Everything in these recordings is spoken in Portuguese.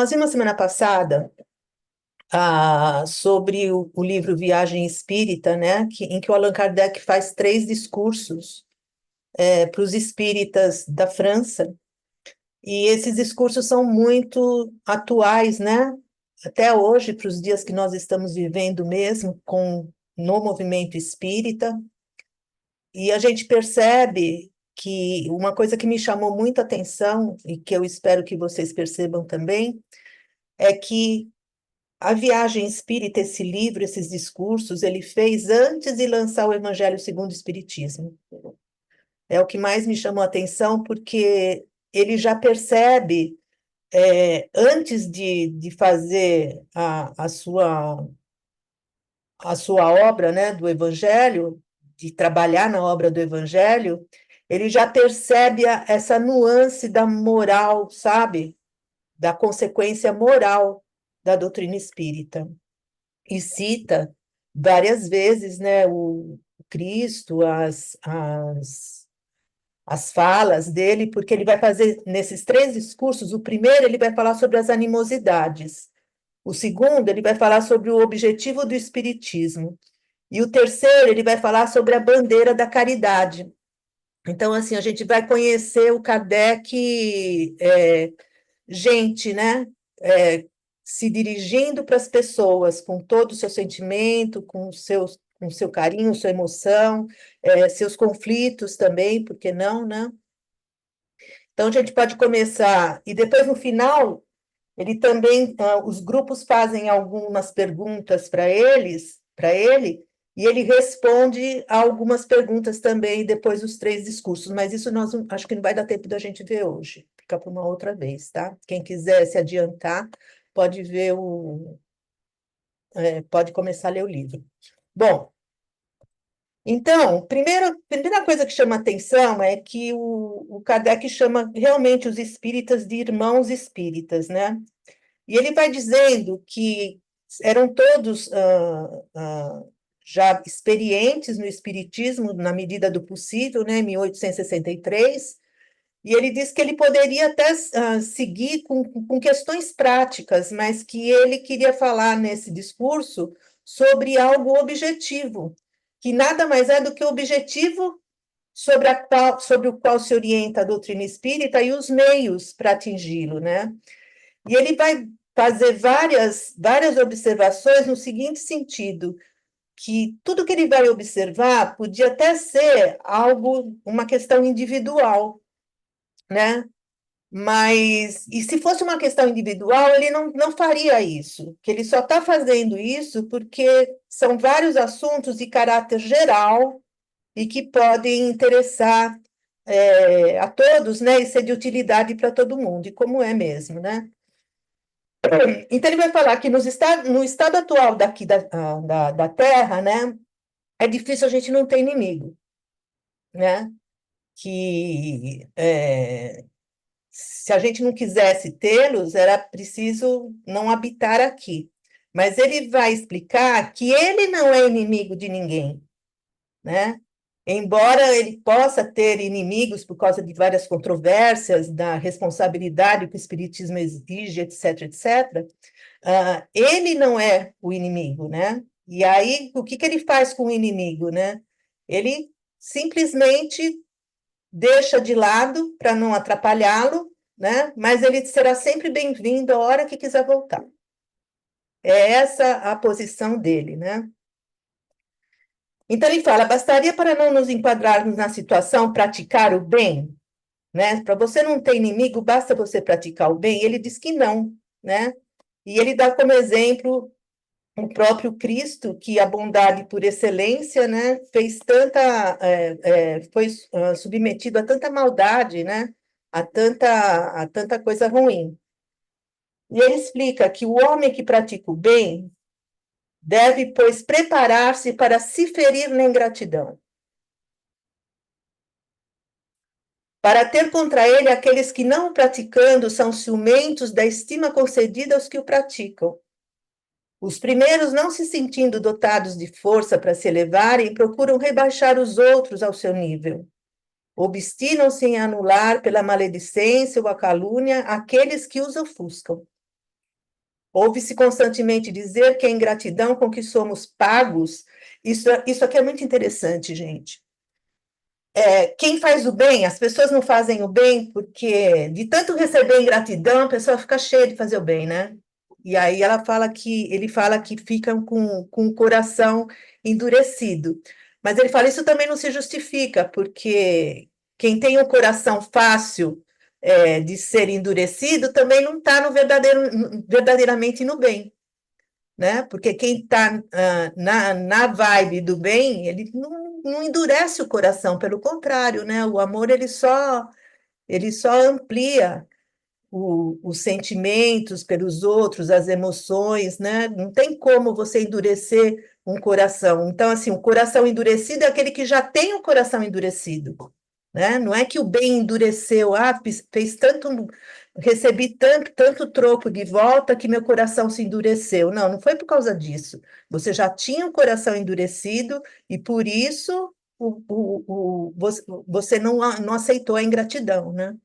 Nós vimos semana passada sobre o livro Viagem Espírita, né, em que o Allan Kardec faz 3 discursos para os espíritas da França, e esses discursos são muito atuais, né, até hoje, para os dias que nós estamos vivendo mesmo, no movimento espírita, e a gente percebe que uma coisa que me chamou muita atenção, e que eu espero que vocês percebam também, é que a Viagem Espírita, esse livro, esses discursos, ele fez antes de lançar o Evangelho segundo o Espiritismo. É o que mais me chamou a atenção, porque ele já percebe, antes de fazer a sua obra, né, do Evangelho, de trabalhar na obra do Evangelho, ele já percebe essa nuance da moral, sabe? Da consequência moral da doutrina espírita. E cita várias vezes, né, o Cristo, as falas dele, porque ele vai fazer nesses 3 discursos. O primeiro ele vai falar sobre as animosidades, o segundo ele vai falar sobre o objetivo do espiritismo, e o terceiro ele vai falar sobre a bandeira da caridade. Então, assim, a gente vai conhecer o Kardec, gente, né? É, se dirigindo para as pessoas com todo o seu sentimento, com seu carinho, sua emoção, seus conflitos também, por que não, né? Então, a gente pode começar, e depois, no final, ele também, os grupos fazem algumas perguntas para ele, e ele responde a algumas perguntas também depois dos 3 discursos, mas isso acho que não vai dar tempo da gente ver hoje, fica para uma outra vez, tá? Quem quiser se adiantar, pode ver pode começar a ler o livro. Bom, então, primeira coisa que chama atenção é que o Kardec chama realmente os espíritas de irmãos espíritas, né? E ele vai dizendo que eram todos já experientes no espiritismo, na medida do possível, né, em 1863, e ele diz que ele poderia até seguir com questões práticas, mas que ele queria falar nesse discurso sobre algo objetivo, que nada mais é do que o objetivo sobre o qual se orienta a doutrina espírita e os meios para atingi-lo, né? E ele vai fazer várias observações no seguinte sentido, que tudo que ele vai observar podia até ser uma questão individual, né? Mas, e se fosse uma questão individual, ele não faria isso, que ele só está fazendo isso porque são vários assuntos de caráter geral e que podem interessar a todos, né? E ser de utilidade para todo mundo, e como é mesmo, né? Então, ele vai falar que no estado atual daqui da Terra, né, é difícil a gente não ter inimigo, né? Que se a gente não quisesse tê-los, era preciso não habitar aqui. Mas ele vai explicar que ele não é inimigo de ninguém, né? Embora ele possa ter inimigos por causa de várias controvérsias, da responsabilidade que o Espiritismo exige, etc., etc., ele não é o inimigo, né? E aí, o que ele faz com o inimigo, né? Ele simplesmente deixa de lado para não atrapalhá-lo, né? Mas ele será sempre bem-vindo a hora que quiser voltar. É essa a posição dele, né? Então ele fala: bastaria para não nos enquadrarmos na situação praticar o bem, né? Para você não ter inimigo, basta você praticar o bem. Ele diz que não, né? E ele dá como exemplo o próprio Cristo, que a bondade por excelência, né, foi submetido a tanta maldade, né, a tanta coisa ruim. E ele explica que o homem que pratica o bem deve, pois, preparar-se para se ferir na ingratidão, para ter contra ele aqueles que, não o praticando, são ciumentos da estima concedida aos que o praticam. Os primeiros, não se sentindo dotados de força para se elevarem, procuram rebaixar os outros ao seu nível. Obstinam-se em anular pela maledicência ou a calúnia aqueles que os ofuscam. Ouve-se constantemente dizer que a ingratidão com que somos pagos, isso aqui é muito interessante, gente. Quem faz o bem, as pessoas não fazem o bem porque de tanto receber ingratidão, a pessoa fica cheia de fazer o bem, né? E aí ele fala que ficam com o coração endurecido. Mas ele fala, isso também não se justifica, porque quem tem um coração fácil de ser endurecido também não está no verdadeiramente no bem, né? Porque quem está na vibe do bem, ele não endurece o coração, pelo contrário, né? O amor ele só amplia os sentimentos pelos outros, as emoções, né? Não tem como você endurecer um coração. Então, assim, o coração endurecido é aquele que já tem o coração endurecido, né? Não é que o bem endureceu, fez tanto, recebi tanto troco de volta que meu coração se endureceu. Não, não foi por causa disso. Você já tinha o coração endurecido e por isso você não aceitou a ingratidão, né?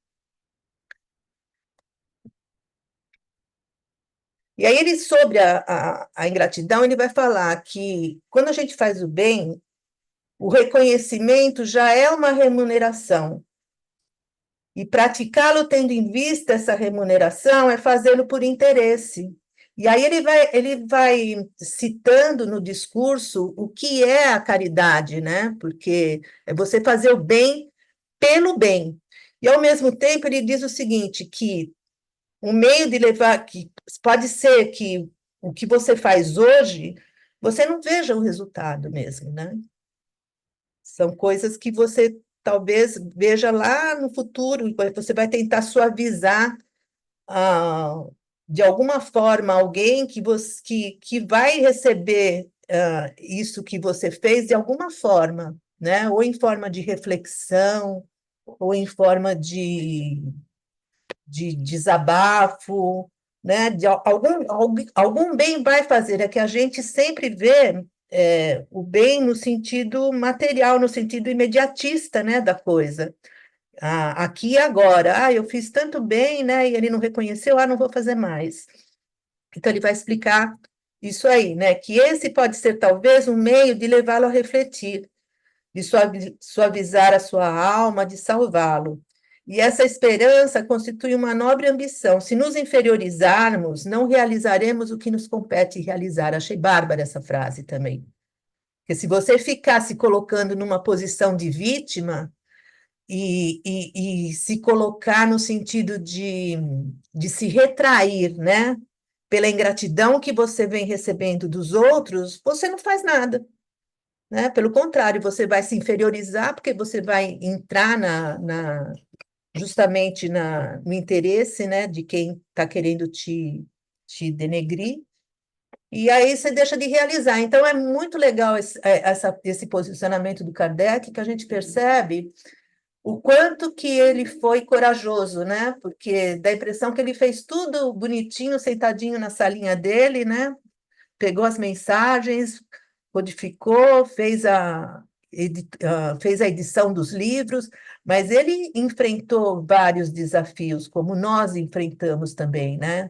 E aí ele, sobre a ingratidão, ele vai falar que quando a gente faz o bem, o reconhecimento já é uma remuneração. E praticá-lo tendo em vista essa remuneração é fazê-lo por interesse. E aí ele vai citando no discurso o que é a caridade, né? Porque é você fazer o bem pelo bem. E, ao mesmo tempo, ele diz o seguinte, que o meio de levar, que pode ser que o que você faz hoje, você não veja o resultado mesmo, né? São coisas que você talvez veja lá no futuro, você vai tentar suavizar ah, de alguma forma alguém que vai receber isso que você fez de alguma forma, né? Ou em forma de reflexão, ou em forma de desabafo, né? Algum bem vai fazer, é que a gente sempre vê o bem no sentido material, no sentido imediatista, né, da coisa. Aqui e agora, eu fiz tanto bem, né, e ele não reconheceu, não vou fazer mais. Então, ele vai explicar isso aí, né, que esse pode ser talvez um meio de levá-lo a refletir, de suavizar a sua alma, de salvá-lo. E essa esperança constitui uma nobre ambição. Se nos inferiorizarmos, não realizaremos o que nos compete realizar. Achei bárbara essa frase também. Porque se você ficar se colocando numa posição de vítima e se colocar no sentido de se retrair, né? Pela ingratidão que você vem recebendo dos outros, você não faz nada, né? Pelo contrário, você vai se inferiorizar, porque você vai entrar justamente no interesse, né, de quem está querendo te denegrir, e aí você deixa de realizar. Então, é muito legal esse posicionamento do Kardec, que a gente percebe o quanto que ele foi corajoso, né? Porque dá a impressão que ele fez tudo bonitinho, sentadinho na salinha dele, né? Pegou as mensagens, codificou, fez a edição dos livros, mas ele enfrentou vários desafios, como nós enfrentamos também, né?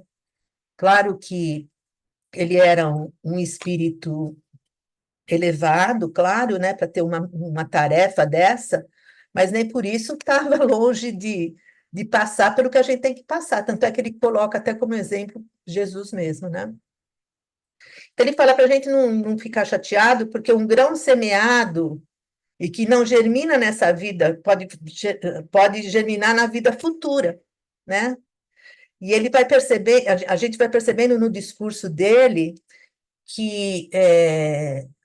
Claro que ele era um espírito elevado, claro, né, para ter uma tarefa dessa, mas nem por isso estava longe de passar pelo que a gente tem que passar. Tanto é que ele coloca até como exemplo Jesus mesmo, né? Então, ele fala para a gente não ficar chateado, porque um grão semeado e que não germina nessa vida pode germinar na vida futura, né? E ele vai perceber, a gente vai percebendo no discurso dele que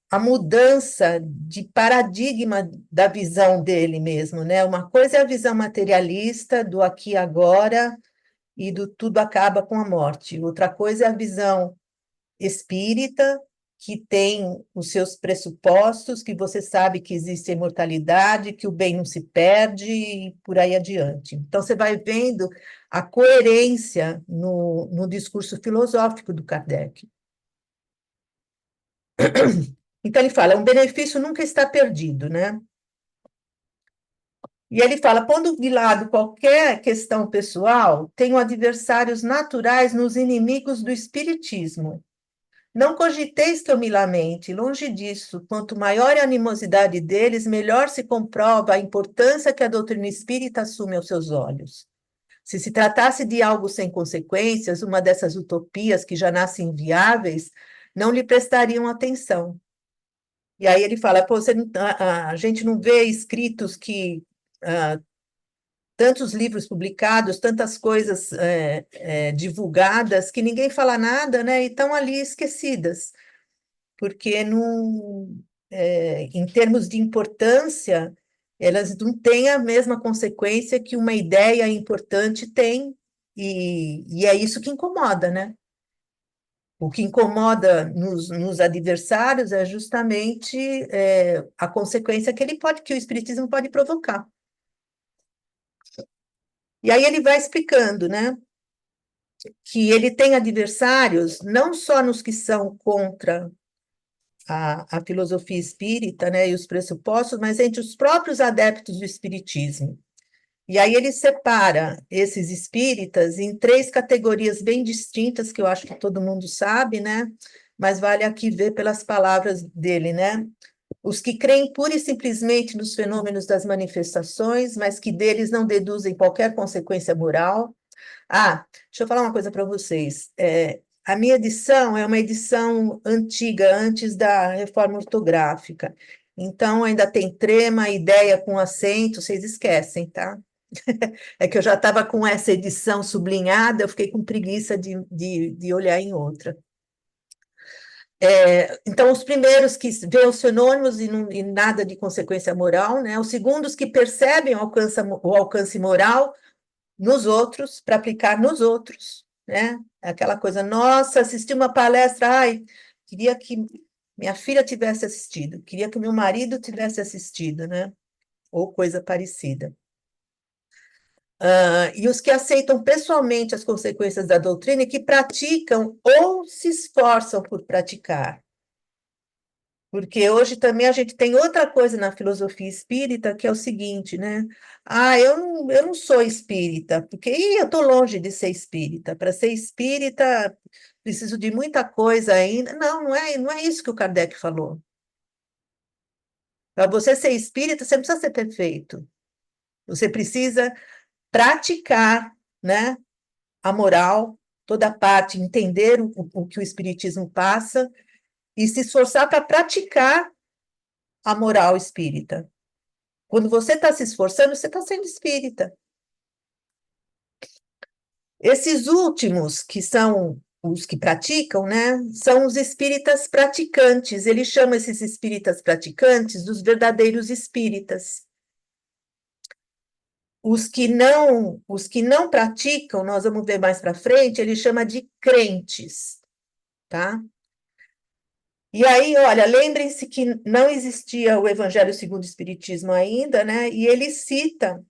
a mudança de paradigma da visão dele mesmo, né? Uma coisa é a visão materialista do aqui e agora e do tudo acaba com a morte. Outra coisa é a visão espírita, que tem os seus pressupostos, que você sabe que existe a imortalidade, que o bem não se perde e por aí adiante. Então, você vai vendo a coerência no discurso filosófico do Kardec. Então, ele fala, um benefício nunca está perdido, né? E ele fala: pondo de lado qualquer questão pessoal, tenho adversários naturais nos inimigos do espiritismo. Não cogiteis que eu me lamente, longe disso. Quanto maior é a animosidade deles, melhor se comprova a importância que a doutrina espírita assume aos seus olhos. Se tratasse de algo sem consequências, uma dessas utopias que já nascem inviáveis, não lhe prestariam atenção. E aí ele fala: pô, a gente não vê escritos que. Tantos livros publicados, tantas coisas divulgadas, que ninguém fala nada, né? E estão ali esquecidas, porque não, em termos de importância, elas não têm a mesma consequência que uma ideia importante tem, e é isso que incomoda, né? O que incomoda nos adversários é justamente a consequência que o espiritismo pode provocar. E aí ele vai explicando, né, que ele tem adversários não só nos que são contra a filosofia espírita, né, e os pressupostos, mas entre os próprios adeptos do espiritismo. E aí ele separa esses espíritas em três categorias bem distintas, que eu acho que todo mundo sabe, né? Mas vale aqui ver pelas palavras dele, né? Os que creem pura e simplesmente nos fenômenos das manifestações, mas que deles não deduzem qualquer consequência moral. Ah, deixa eu falar uma coisa para vocês. A minha edição é uma edição antiga, antes da reforma ortográfica. Então, ainda tem trema, ideia com acento, vocês esquecem, tá? É que eu já estava com essa edição sublinhada, eu fiquei com preguiça de olhar em outra. Então, os primeiros que veem os fenômenos e nada de consequência moral, né? Os segundos que percebem o alcance moral nos outros, para aplicar nos outros, né? Aquela coisa, nossa, assisti uma palestra, ai, queria que minha filha tivesse assistido, queria que meu marido tivesse assistido, né? Ou coisa parecida. E os que aceitam pessoalmente as consequências da doutrina e que praticam ou se esforçam por praticar. Porque hoje também a gente tem outra coisa na filosofia espírita, que é o seguinte, né? Eu não sou espírita, porque eu estou longe de ser espírita. Para ser espírita, preciso de muita coisa ainda. Não, não é isso que o Kardec falou. Para você ser espírita, você não precisa ser perfeito. Você precisa praticar, né, a moral, toda a parte, entender o que o espiritismo passa e se esforçar para praticar a moral espírita. Quando você está se esforçando, você está sendo espírita. Esses últimos, que são os que praticam, né, são os espíritas praticantes. Ele chama esses espíritas praticantes dos verdadeiros espíritas. Os que não praticam, nós vamos ver mais para frente, ele chama de crentes, tá? E aí, olha, lembrem-se que não existia o Evangelho segundo o Espiritismo ainda, né? E ele cita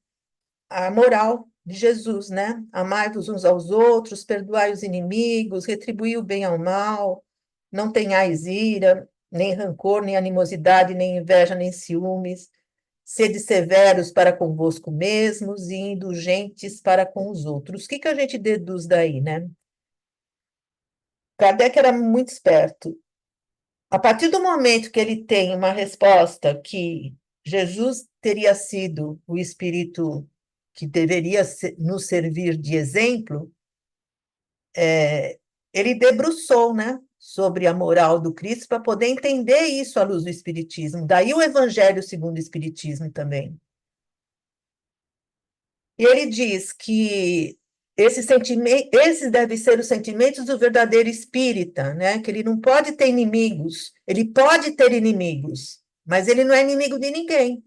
a moral de Jesus, né? Amai-vos uns aos outros, perdoai os inimigos, retribuí o bem ao mal, não tenhais ira, nem rancor, nem animosidade, nem inveja, nem ciúmes. Sede severos para convosco mesmos e indulgentes para com os outros. O que a gente deduz daí, né? Kardec era muito esperto. A partir do momento que ele tem uma resposta que Jesus teria sido o Espírito que deveria nos servir de exemplo, ele debruçou, né, sobre a moral do Cristo para poder entender isso à luz do Espiritismo. Daí o Evangelho segundo o Espiritismo também. E ele diz que esses devem ser os sentimentos do verdadeiro espírita, né? Que ele não pode ter inimigos, ele pode ter inimigos, mas ele não é inimigo de ninguém.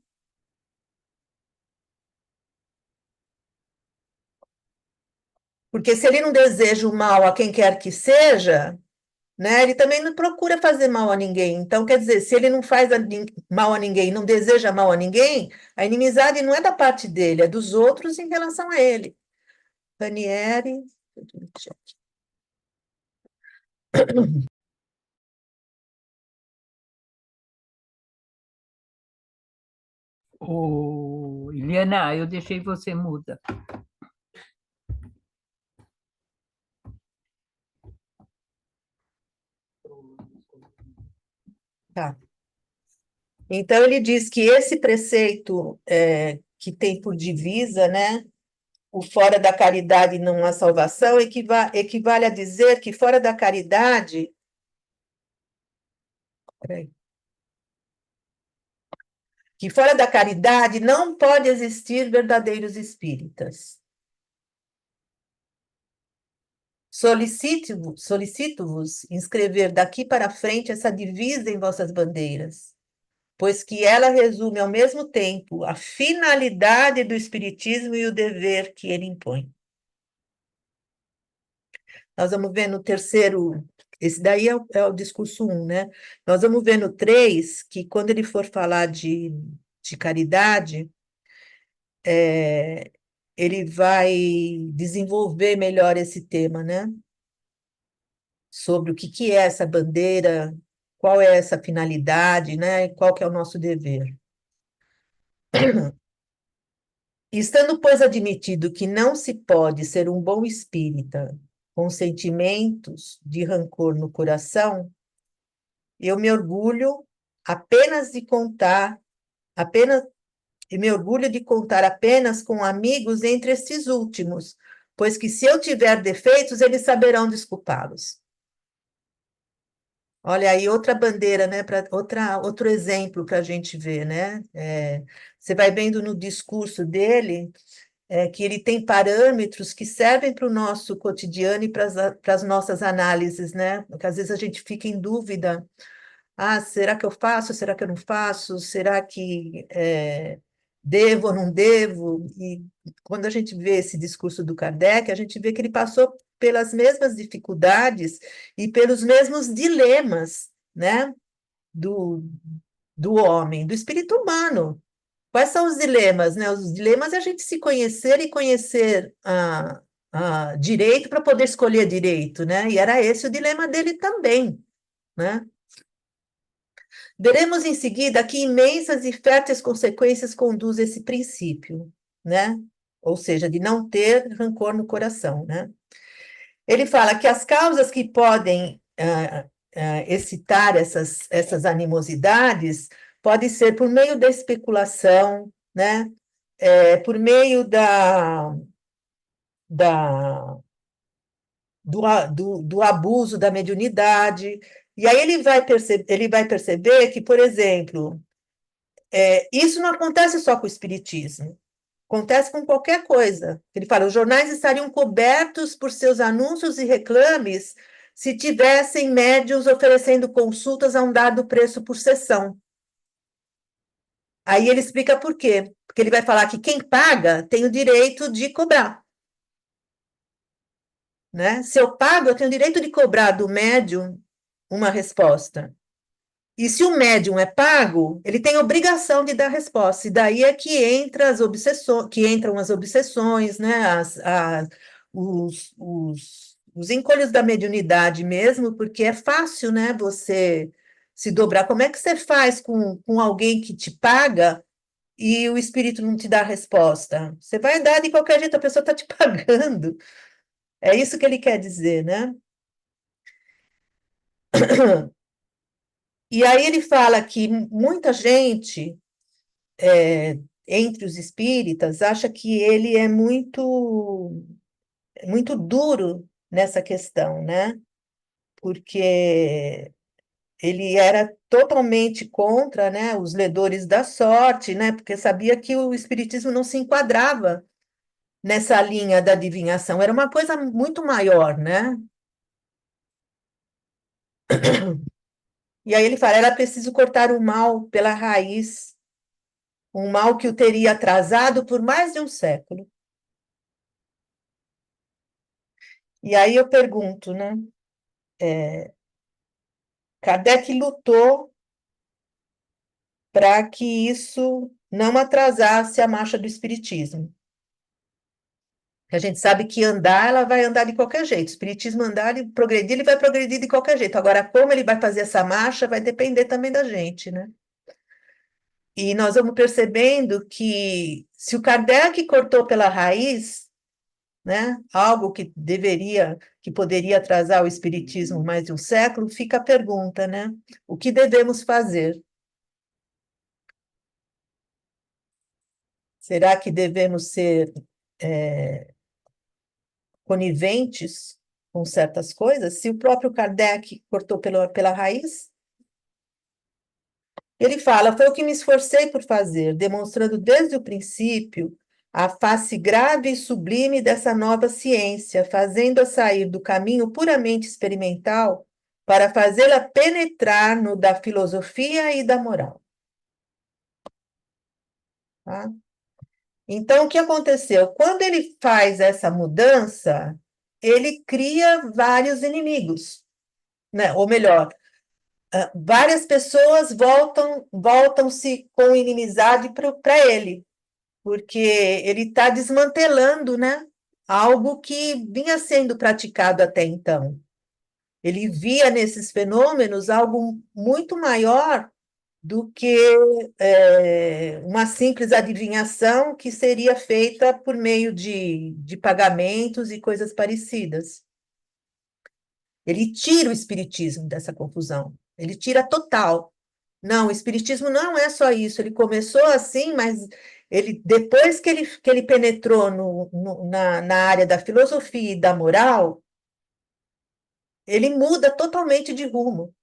Porque se ele não deseja o mal a quem quer que seja, né, ele também não procura fazer mal a ninguém. Então, quer dizer, se ele não faz mal a ninguém, não deseja mal a ninguém, a inimizade não é da parte dele, é dos outros em relação a ele. Ranieri. O Juliana, eu deixei você muda. Tá. Então, ele diz que esse preceito que tem por divisa, né, o fora da caridade não há salvação, equivale a dizer que fora da caridade. Peraí. Que fora da caridade não pode existir verdadeiros espíritas. Solicito-vos inscrever daqui para frente essa divisa em vossas bandeiras, pois que ela resume ao mesmo tempo a finalidade do espiritismo e o dever que ele impõe. Nós vamos ver no terceiro, esse daí é o discurso 1, né? Nós vamos ver no 3 que quando ele for falar de caridade, ele vai desenvolver melhor esse tema, né? Sobre o que é essa bandeira, qual é essa finalidade, né? E qual que é o nosso dever. Estando, pois, admitido que não se pode ser um bom espírita com sentimentos de rancor no coração, eu me orgulho apenas de contar, apenas, e me orgulho de contar apenas com amigos entre estes últimos, pois que se eu tiver defeitos, eles saberão desculpá-los. Olha aí outra bandeira, né? Outro exemplo para a gente ver, né? Você vai vendo no discurso dele que ele tem parâmetros que servem para o nosso cotidiano e para as nossas análises, né? Porque às vezes a gente fica em dúvida. Ah, será que eu faço? Será que eu não faço? Será que devo ou não devo? E quando a gente vê esse discurso do Kardec, a gente vê que ele passou pelas mesmas dificuldades e pelos mesmos dilemas, né, do, do homem, do espírito humano. Quais são os dilemas, né? Os dilemas é a gente se conhecer e conhecer direito para poder escolher direito, né? E era esse o dilema dele também, né? Veremos em seguida que imensas e férteis consequências conduz esse princípio, né? Ou seja, de não ter rancor no coração, né? Ele fala que as causas que podem excitar essas animosidades podem ser por meio da especulação, né? Por meio da, do abuso da mediunidade. E aí ele vai perceber que, por exemplo, isso não acontece só com o espiritismo, acontece com qualquer coisa. Ele fala, os jornais estariam cobertos por seus anúncios e reclames se tivessem médiuns oferecendo consultas a um dado preço por sessão. Aí ele explica por quê. Porque ele vai falar que quem paga tem o direito de cobrar. Né? Se eu pago, eu tenho o direito de cobrar do médium uma resposta. E se o médium é pago, ele tem obrigação de dar resposta. E daí é que entra as obsessões, que entram as obsessões, né? Os encolhos da mediunidade mesmo, porque é fácil, né? Você se dobrar. Como é que você faz com alguém que te paga e o espírito não te dá resposta? Você vai dar de qualquer jeito, a pessoa está te pagando. É isso que ele quer dizer, né? E aí ele fala que muita gente, entre os espíritas, acha que ele é muito duro nessa questão, né? Porque ele era totalmente contra, né, os ledores da sorte, né? Porque sabia que o espiritismo não se enquadrava nessa linha da adivinhação, era uma coisa muito maior, né? E aí ele fala, era preciso cortar o mal pela raiz, um mal que o teria atrasado por mais de um século. E aí eu pergunto, né? Kardec lutou para que isso não atrasasse a marcha do espiritismo. A gente sabe que andar, ela vai andar de qualquer jeito. O espiritismo andar e progredir, ele vai progredir de qualquer jeito. Agora, como ele vai fazer essa marcha, vai depender também da gente, né? E nós vamos percebendo que Se o Kardec cortou pela raiz, né, algo que poderia atrasar o espiritismo mais de um século, fica a pergunta, né? O que devemos fazer? Será que devemos ser coniventes com certas coisas? Se o próprio Kardec cortou pela raiz, ele fala: foi o que me esforcei por fazer, demonstrando desde o princípio a face grave e sublime dessa nova ciência, fazendo-a sair do caminho puramente experimental para fazê-la penetrar no da filosofia e da moral. Tá? Então, o que aconteceu? Quando ele faz essa mudança, ele cria vários inimigos, né? Ou melhor, várias pessoas voltam-se com inimizade para ele, porque ele está desmantelando, né, algo que vinha sendo praticado até então. Ele via nesses fenômenos algo muito maior do que uma simples adivinhação que seria feita por meio de pagamentos e coisas parecidas. Ele tira o espiritismo dessa confusão, ele tira total. Não, o espiritismo não é só isso. Ele começou assim, mas depois que ele penetrou na área da filosofia e da moral, ele muda totalmente de rumo.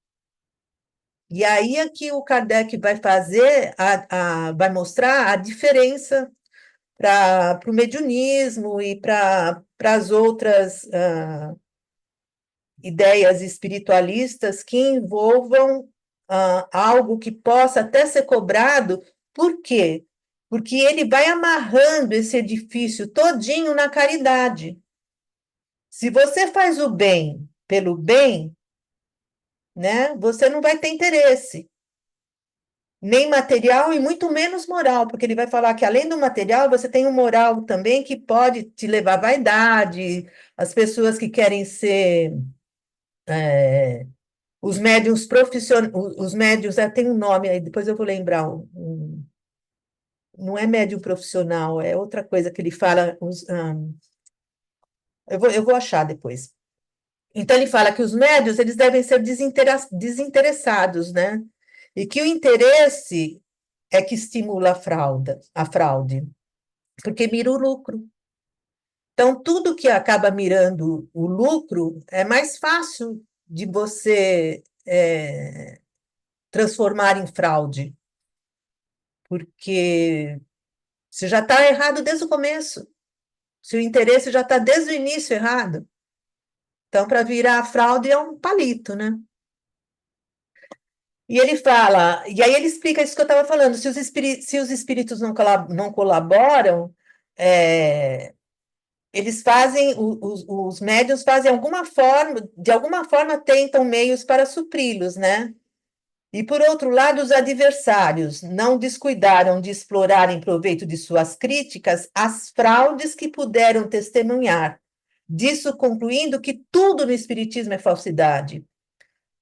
E aí é que o Kardec vai fazer, vai mostrar a diferença para o mediunismo e para as outras ideias espiritualistas que envolvam algo que possa até ser cobrado. Por quê? Porque ele vai amarrando esse edifício todinho na caridade. Se você faz o bem pelo bem, né, você não vai ter interesse, nem material e muito menos moral, porque ele vai falar que além do material, você tem um moral também que pode te levar à vaidade, as pessoas que querem ser os médiuns profissionais, os médiuns, tem um nome aí, depois eu vou lembrar, não é médium profissional, é outra coisa que ele fala, eu vou achar depois. Então ele fala que os médiuns, eles devem ser desinteressados, né? E que o interesse é que estimula a fraude, porque mira o lucro. Então, tudo que acaba mirando o lucro é mais fácil de você transformar em fraude, porque você já está errado desde o começo, seu interesse já está desde o início errado. Então, para virar a fraude é um palito, né? E ele fala, e aí ele explica isso que eu estava falando, se os espíritos não colaboram, eles fazem, os médiuns fazem alguma forma, de alguma forma tentam meios para supri-los, né? E, por outro lado, os adversários não descuidaram de explorar em proveito de suas críticas as fraudes que puderam testemunhar, disso concluindo que tudo no Espiritismo é falsidade.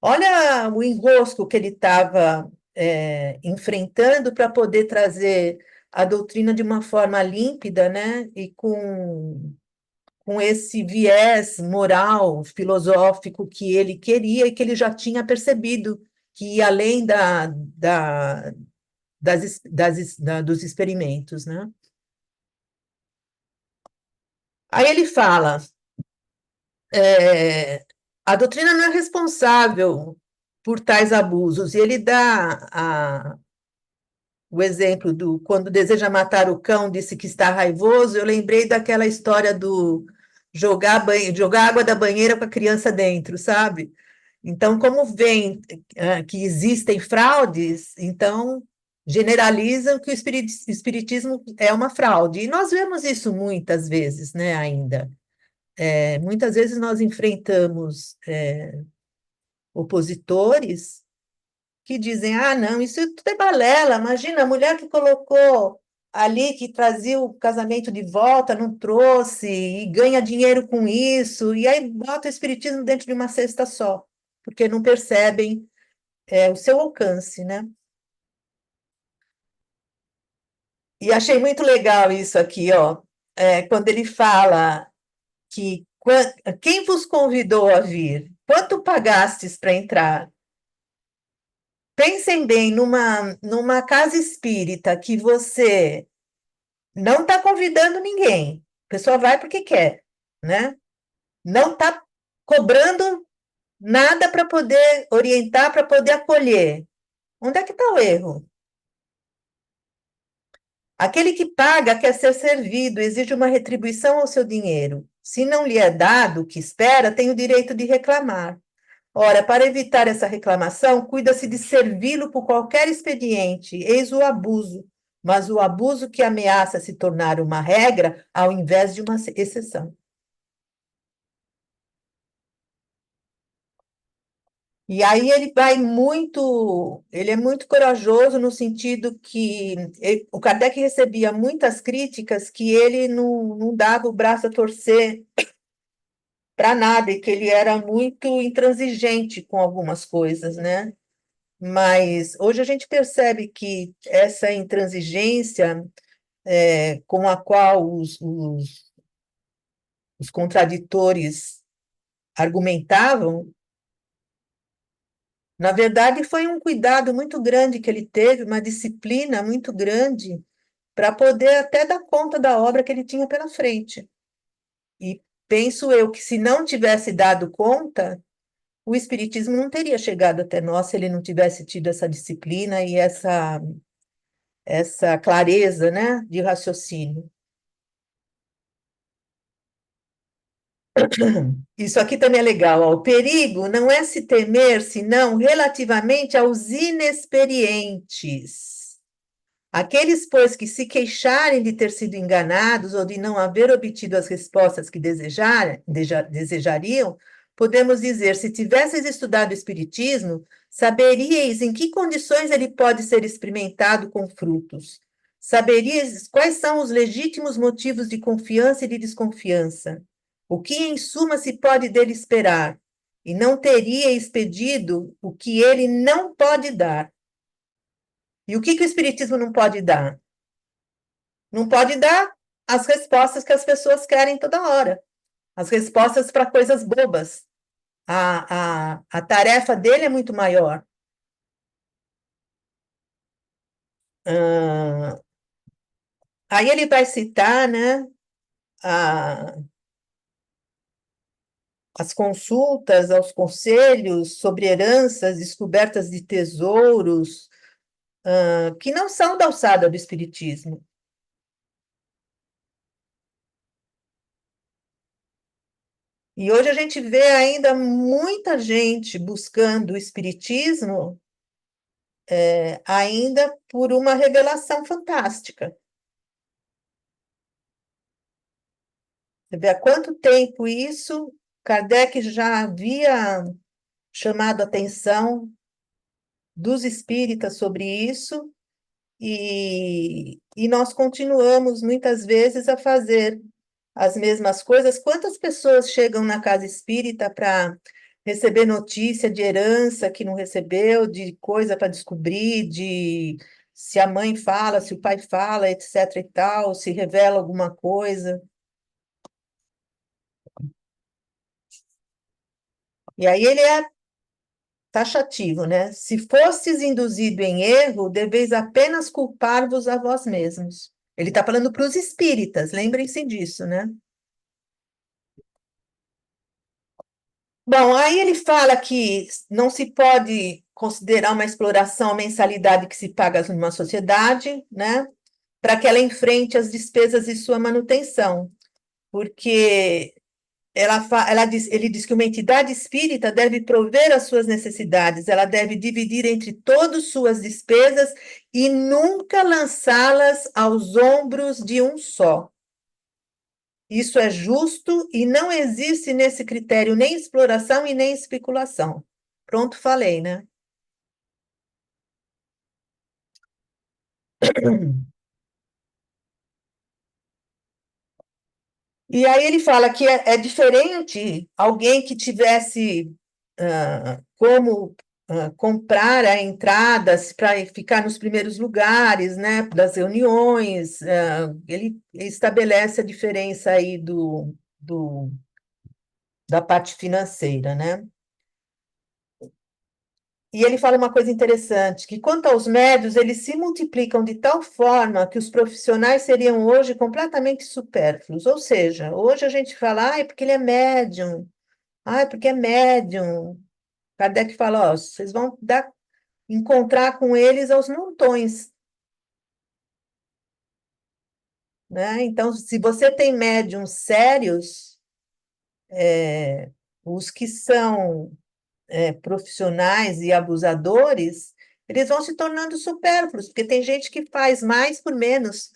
Olha o enrosco que ele estava enfrentando para poder trazer a doutrina de uma forma límpida, né? E com esse viés moral, filosófico que ele queria e que ele já tinha percebido que ia além dos experimentos, né? Aí ele fala, a doutrina não é responsável por tais abusos, e ele dá o exemplo do quando deseja matar o cão, disse que está raivoso. Eu lembrei daquela história do jogar água da banheira com a criança dentro, sabe? Então, como vem que existem fraudes, então generalizam que o espiritismo é uma fraude. E nós vemos isso muitas vezes, né, ainda. Muitas vezes nós enfrentamos opositores que dizem: ah, não, isso tudo é balela. Imagina, a mulher que colocou ali, que trazia o casamento de volta, não trouxe, e ganha dinheiro com isso, e aí bota o espiritismo dentro de uma cesta só, porque não percebem o seu alcance, né? E achei muito legal isso aqui, ó, quando ele fala que quem vos convidou a vir? Quanto pagastes para entrar? Pensem bem numa casa espírita que você não está convidando ninguém. A pessoa vai porque quer, né? Não está cobrando nada para poder orientar, para poder acolher. Onde é que está o erro? Aquele que paga quer ser servido, exige uma retribuição ao seu dinheiro. Se não lhe é dado o que espera, tem o direito de reclamar. Ora, para evitar essa reclamação, cuida-se de servi-lo por qualquer expediente, eis o abuso, mas o abuso que ameaça se tornar uma regra ao invés de uma exceção. E aí ele é muito corajoso no sentido que o Kardec recebia muitas críticas que ele não dava o braço a torcer para nada, e que ele era muito intransigente com algumas coisas, né? Mas hoje a gente percebe que essa intransigência com a qual os contraditores argumentavam, na verdade, foi um cuidado muito grande que ele teve, uma disciplina muito grande, para poder até dar conta da obra que ele tinha pela frente. E penso eu que se não tivesse dado conta, o Espiritismo não teria chegado até nós se ele não tivesse tido essa disciplina e essa clareza, né, de raciocínio. Isso aqui também é legal, ó. O perigo não é se temer, senão relativamente aos inexperientes. Aqueles, pois, que se queixarem de ter sido enganados ou de não haver obtido as respostas que desejariam, podemos dizer: se tivesseis estudado o Espiritismo, saberíeis em que condições ele pode ser experimentado com frutos. Saberíeis quais são os legítimos motivos de confiança e de desconfiança. O que, em suma, se pode dele esperar, e não teríeis pedido o que ele não pode dar. E o que o Espiritismo não pode dar? Não pode dar as respostas que as pessoas querem toda hora, as respostas para coisas bobas. A tarefa dele é muito maior. Ah, aí ele vai citar, né, a, as consultas aos conselhos sobre heranças, descobertas de tesouros, que não são da alçada do Espiritismo. E hoje a gente vê ainda muita gente buscando o Espiritismo ainda por uma revelação fantástica. Você vê há quanto tempo isso, Kardec já havia chamado a atenção dos espíritas sobre isso, e nós continuamos muitas vezes a fazer as mesmas coisas. Quantas pessoas chegam na casa espírita para receber notícia de herança que não recebeu, de coisa para descobrir, de se a mãe fala, se o pai fala, etc e tal, se revela alguma coisa. E aí ele é taxativo, né? Se fostes induzido em erro, deveis apenas culpar-vos a vós mesmos. Ele está falando para os espíritas, lembrem-se disso, né? Bom, aí ele fala que não se pode considerar uma exploração a mensalidade que se paga numa sociedade, né? Para que ela enfrente as despesas de sua manutenção, porque ele diz que uma entidade espírita deve prover as suas necessidades, ela deve dividir entre todos suas despesas e nunca lançá-las aos ombros de um só. Isso é justo e não existe nesse critério nem exploração e nem especulação. Pronto, falei, né? E aí ele fala que é diferente alguém que tivesse como comprar a entradas para ficar nos primeiros lugares, né, das reuniões. Ele estabelece a diferença aí da parte financeira, né? E ele fala uma coisa interessante, que quanto aos médios, eles se multiplicam de tal forma que os profissionais seriam hoje completamente supérfluos. Ou seja, hoje a gente fala, ah, é porque ele é médium, ah, é porque é médium. Kardec fala, ó, vocês vão encontrar com eles aos montões, né? Então, se você tem médiums sérios, os que são profissionais e abusadores, eles vão se tornando supérfluos, porque tem gente que faz mais por menos.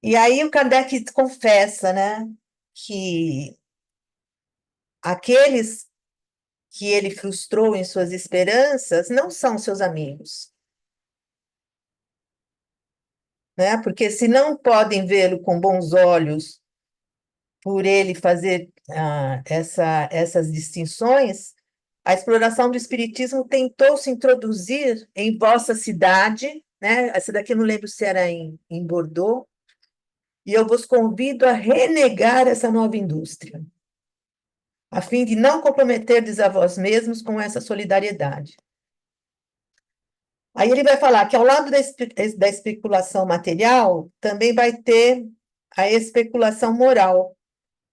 E aí o Kardec confessa, né, que aqueles que ele frustrou em suas esperanças não são seus amigos, né? Porque se não podem vê-lo com bons olhos por ele fazer essas distinções, a exploração do Espiritismo tentou se introduzir em vossa cidade, né? Essa daqui eu não lembro se era em Bordeaux, e eu vos convido a renegar essa nova indústria, a fim de não comprometerdes a vós mesmos com essa solidariedade. Aí ele vai falar que ao lado da especulação material, também vai ter a especulação moral,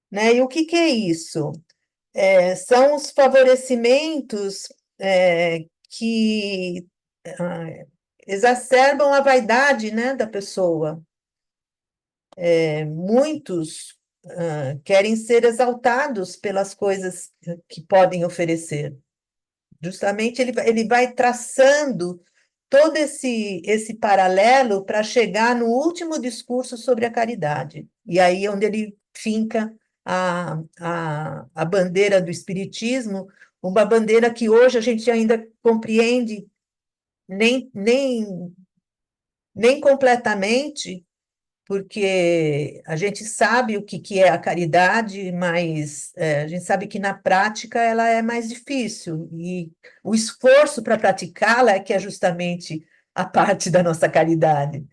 né? E o que que é isso? São os favorecimentos que ah, exacerbam a vaidade, né, da pessoa. Muitos querem ser exaltados pelas coisas que podem oferecer. Justamente ele vai traçando todo esse paralelo para chegar no último discurso sobre a caridade. E aí é onde ele finca a bandeira do Espiritismo, uma bandeira que hoje a gente ainda compreende nem completamente, porque a gente sabe o que é a caridade, mas a gente sabe que na prática ela é mais difícil, e o esforço para praticá-la é que é justamente a parte da nossa caridade,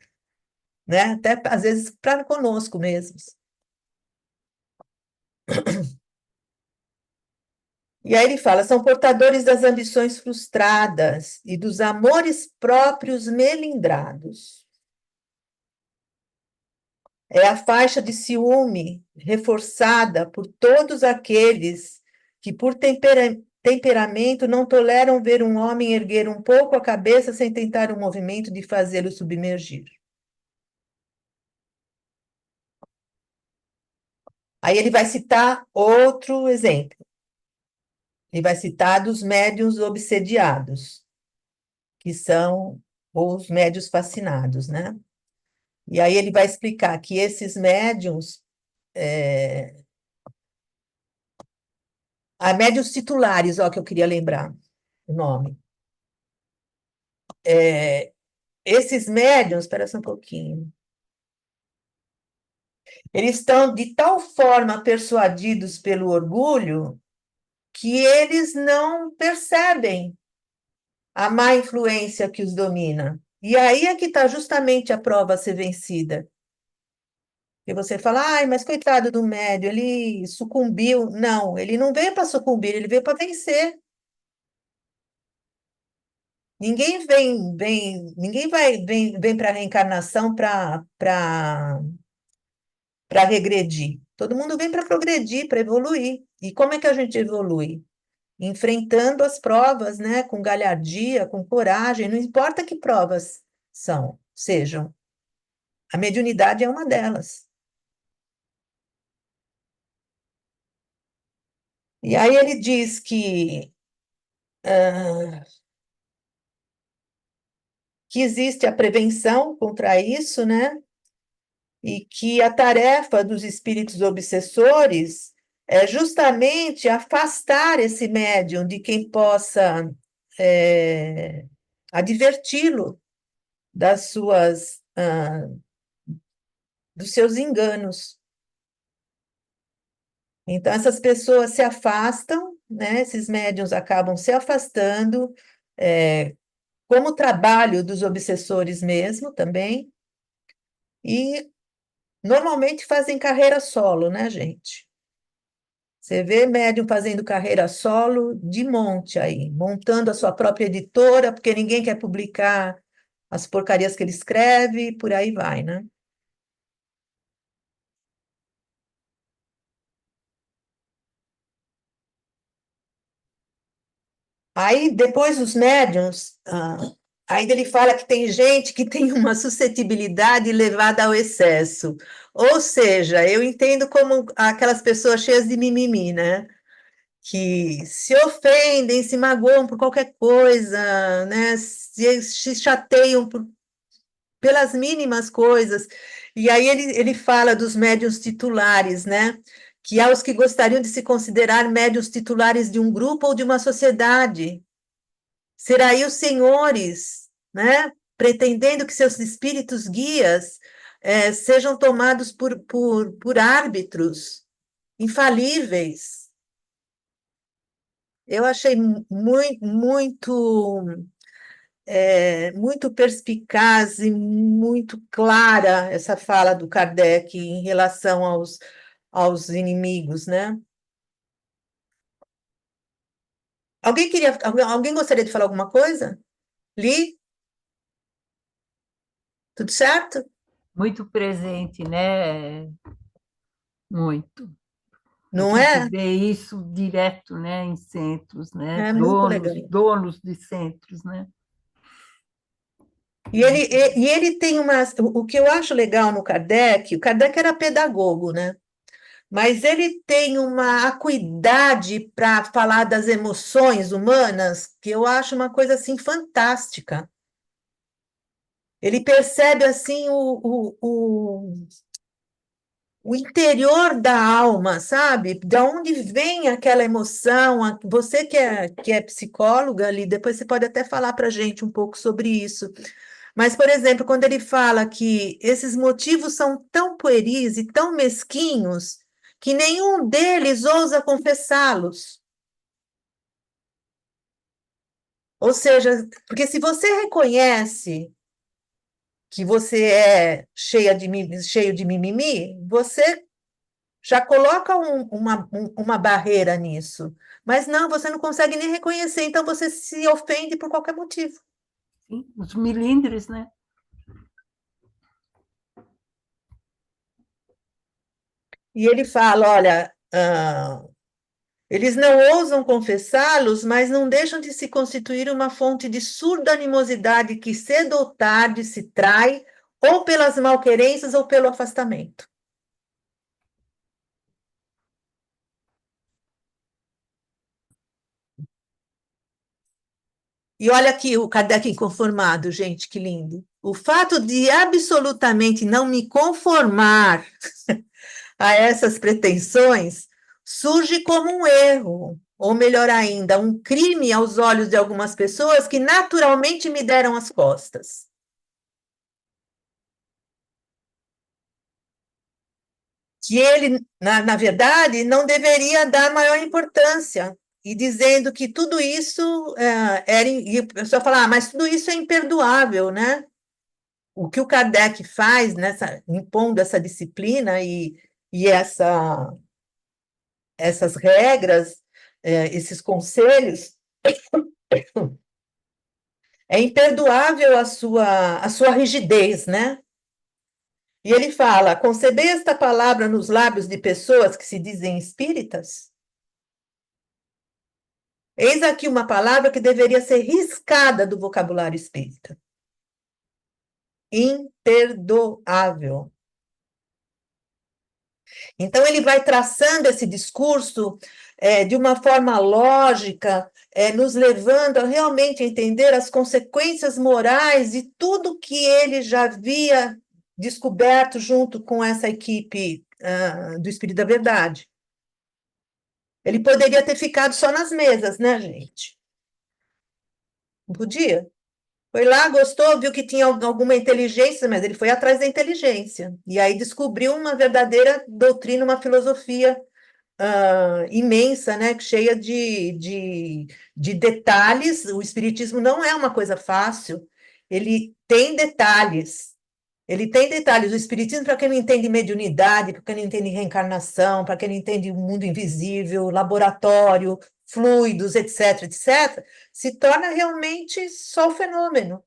né? Até às vezes para conosco mesmos. E aí ele fala, são portadores das ambições frustradas e dos amores próprios melindrados. É a faixa de ciúme reforçada por todos aqueles que, por temperamento, não toleram ver um homem erguer um pouco a cabeça sem tentar o movimento de fazê-lo submergir. Aí ele vai citar outro exemplo. Ele vai citar dos médiuns obsediados, que são os médiuns fascinados, né? E aí ele vai explicar que esses médiuns, médiuns titulares, ó, que eu queria lembrar o nome. Esses médiuns, espera só um pouquinho, eles estão de tal forma persuadidos pelo orgulho que eles não percebem a má influência que os domina. E aí é que está justamente a prova a ser vencida. E você fala, ai, mas coitado do médio, ele sucumbiu. Não, ele não veio para sucumbir, ele veio para vencer. Ninguém vem para a reencarnação para regredir. Todo mundo vem para progredir, para evoluir. E como é que a gente evolui? Enfrentando as provas, né, com galhardia, com coragem, não importa que provas sejam. A mediunidade é uma delas. E aí ele diz que existe a prevenção contra isso, né? E que a tarefa dos espíritos obsessores é justamente afastar esse médium de quem possa adverti-lo dos seus enganos. Então, essas pessoas se afastam, né? Esses médiuns acabam se afastando, como trabalho dos obsessores mesmo também, e normalmente fazem carreira solo, né, gente? Você vê médium fazendo carreira solo de monte aí, montando a sua própria editora, porque ninguém quer publicar as porcarias que ele escreve, e por aí vai, né? Aí depois os médiuns, ainda ele fala que tem gente que tem uma suscetibilidade levada ao excesso. Ou seja, eu entendo como aquelas pessoas cheias de mimimi, né? Que se ofendem, se magoam por qualquer coisa, né? Se chateiam pelas mínimas coisas. E aí ele fala dos médiuns titulares, né? Que há os que gostariam de se considerar médiuns titulares de um grupo ou de uma sociedade. Será aí os senhores, né? Pretendendo que seus espíritos guias sejam tomados por árbitros infalíveis. Eu achei muito perspicaz e muito clara essa fala do Kardec em relação aos inimigos, né? Alguém gostaria de falar alguma coisa? Li? Tudo certo? Muito presente, né? Muito. A Não gente é? vê isso direto, né, em centros, né? É muito legal. Donos de centros, né? E ele tem uma. O que eu acho legal no Kardec, o Kardec era pedagogo, né? Mas ele tem uma acuidade para falar das emoções humanas, que eu acho uma coisa assim fantástica. Ele percebe assim o interior da alma, sabe? Da onde vem aquela emoção? Você que é psicóloga ali, depois você pode até falar para a gente um pouco sobre isso. Mas, por exemplo, quando ele fala que esses motivos são tão pueris e tão mesquinhos que nenhum deles ousa confessá-los. Ou seja, porque se você reconhece que você é cheio de mimimi, você já coloca uma barreira nisso. Mas não, você não consegue nem reconhecer, então você se ofende por qualquer motivo. Sim, os milindres, né? E ele fala: olha, eles não ousam confessá-los, mas não deixam de se constituir uma fonte de surda animosidade que cedo ou tarde se trai, ou pelas malquerências ou pelo afastamento. E olha aqui o Kardec inconformado, gente, que lindo. O fato de absolutamente não me conformar a essas pretensões surge como um erro, ou melhor ainda, um crime aos olhos de algumas pessoas que naturalmente me deram as costas. Que ele, na verdade, não deveria dar maior importância, e dizendo que tudo isso era. E a pessoa fala, mas tudo isso é imperdoável, né? O que o Kardec faz impondo essa disciplina e essas regras, esses conselhos, é imperdoável a sua rigidez, né? E ele fala: conceber esta palavra nos lábios de pessoas que se dizem espíritas. Eis aqui uma palavra que deveria ser riscada do vocabulário espírita. Imperdoável. Então, ele vai traçando esse discurso de uma forma lógica, nos levando a realmente entender as consequências morais de tudo que ele já havia descoberto junto com essa equipe do Espírito da Verdade. Ele poderia ter ficado só nas mesas, né, gente? Não podia? Foi lá, gostou, viu que tinha alguma inteligência, mas ele foi atrás da inteligência. E aí descobriu uma verdadeira doutrina, uma filosofia imensa, né? Cheia de detalhes. O espiritismo não é uma coisa fácil, ele tem detalhes. Ele tem detalhes. O espiritismo, para quem não entende mediunidade, para quem não entende reencarnação, para quem não entende o mundo invisível, laboratório, fluidos, etc., etc., se torna realmente só o fenômeno.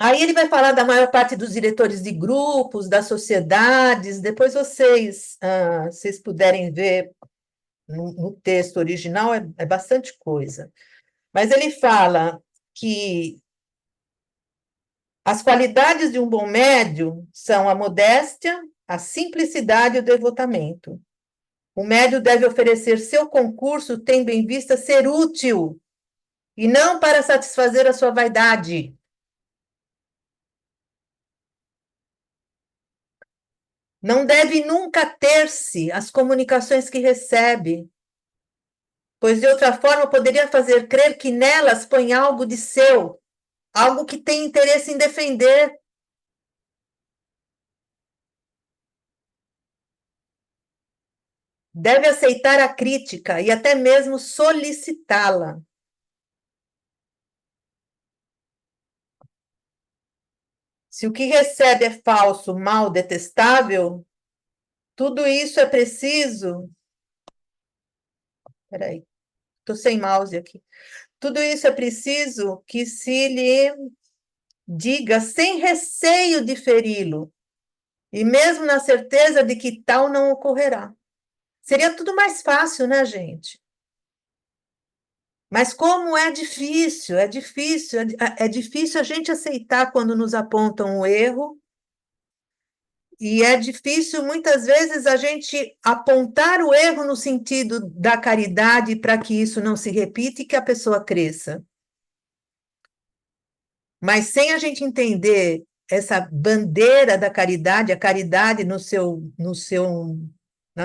Aí ele vai falar da maior parte dos diretores de grupos, das sociedades. Depois vocês puderem ver no texto original, é bastante coisa. Mas ele fala que as qualidades de um bom médium são a modéstia, a simplicidade e o devotamento. O médium deve oferecer seu concurso tendo em vista ser útil e não para satisfazer a sua vaidade. Não deve nunca ter-se as comunicações que recebe, pois de outra forma poderia fazer crer que nelas põe algo de seu, algo que tem interesse em defender. Deve aceitar a crítica e até mesmo solicitá-la. Se o que recebe é falso, mal, detestável, tudo isso é preciso. Peraí, estou sem mouse aqui. Tudo isso é preciso que se lhe diga sem receio de feri-lo, e mesmo na certeza de que tal não ocorrerá. Seria tudo mais fácil, né, gente? Mas como é difícil a gente aceitar quando nos apontam um erro, e é difícil muitas vezes a gente apontar o erro no sentido da caridade para que isso não se repita e que a pessoa cresça. Mas sem a gente entender essa bandeira da caridade, a caridade na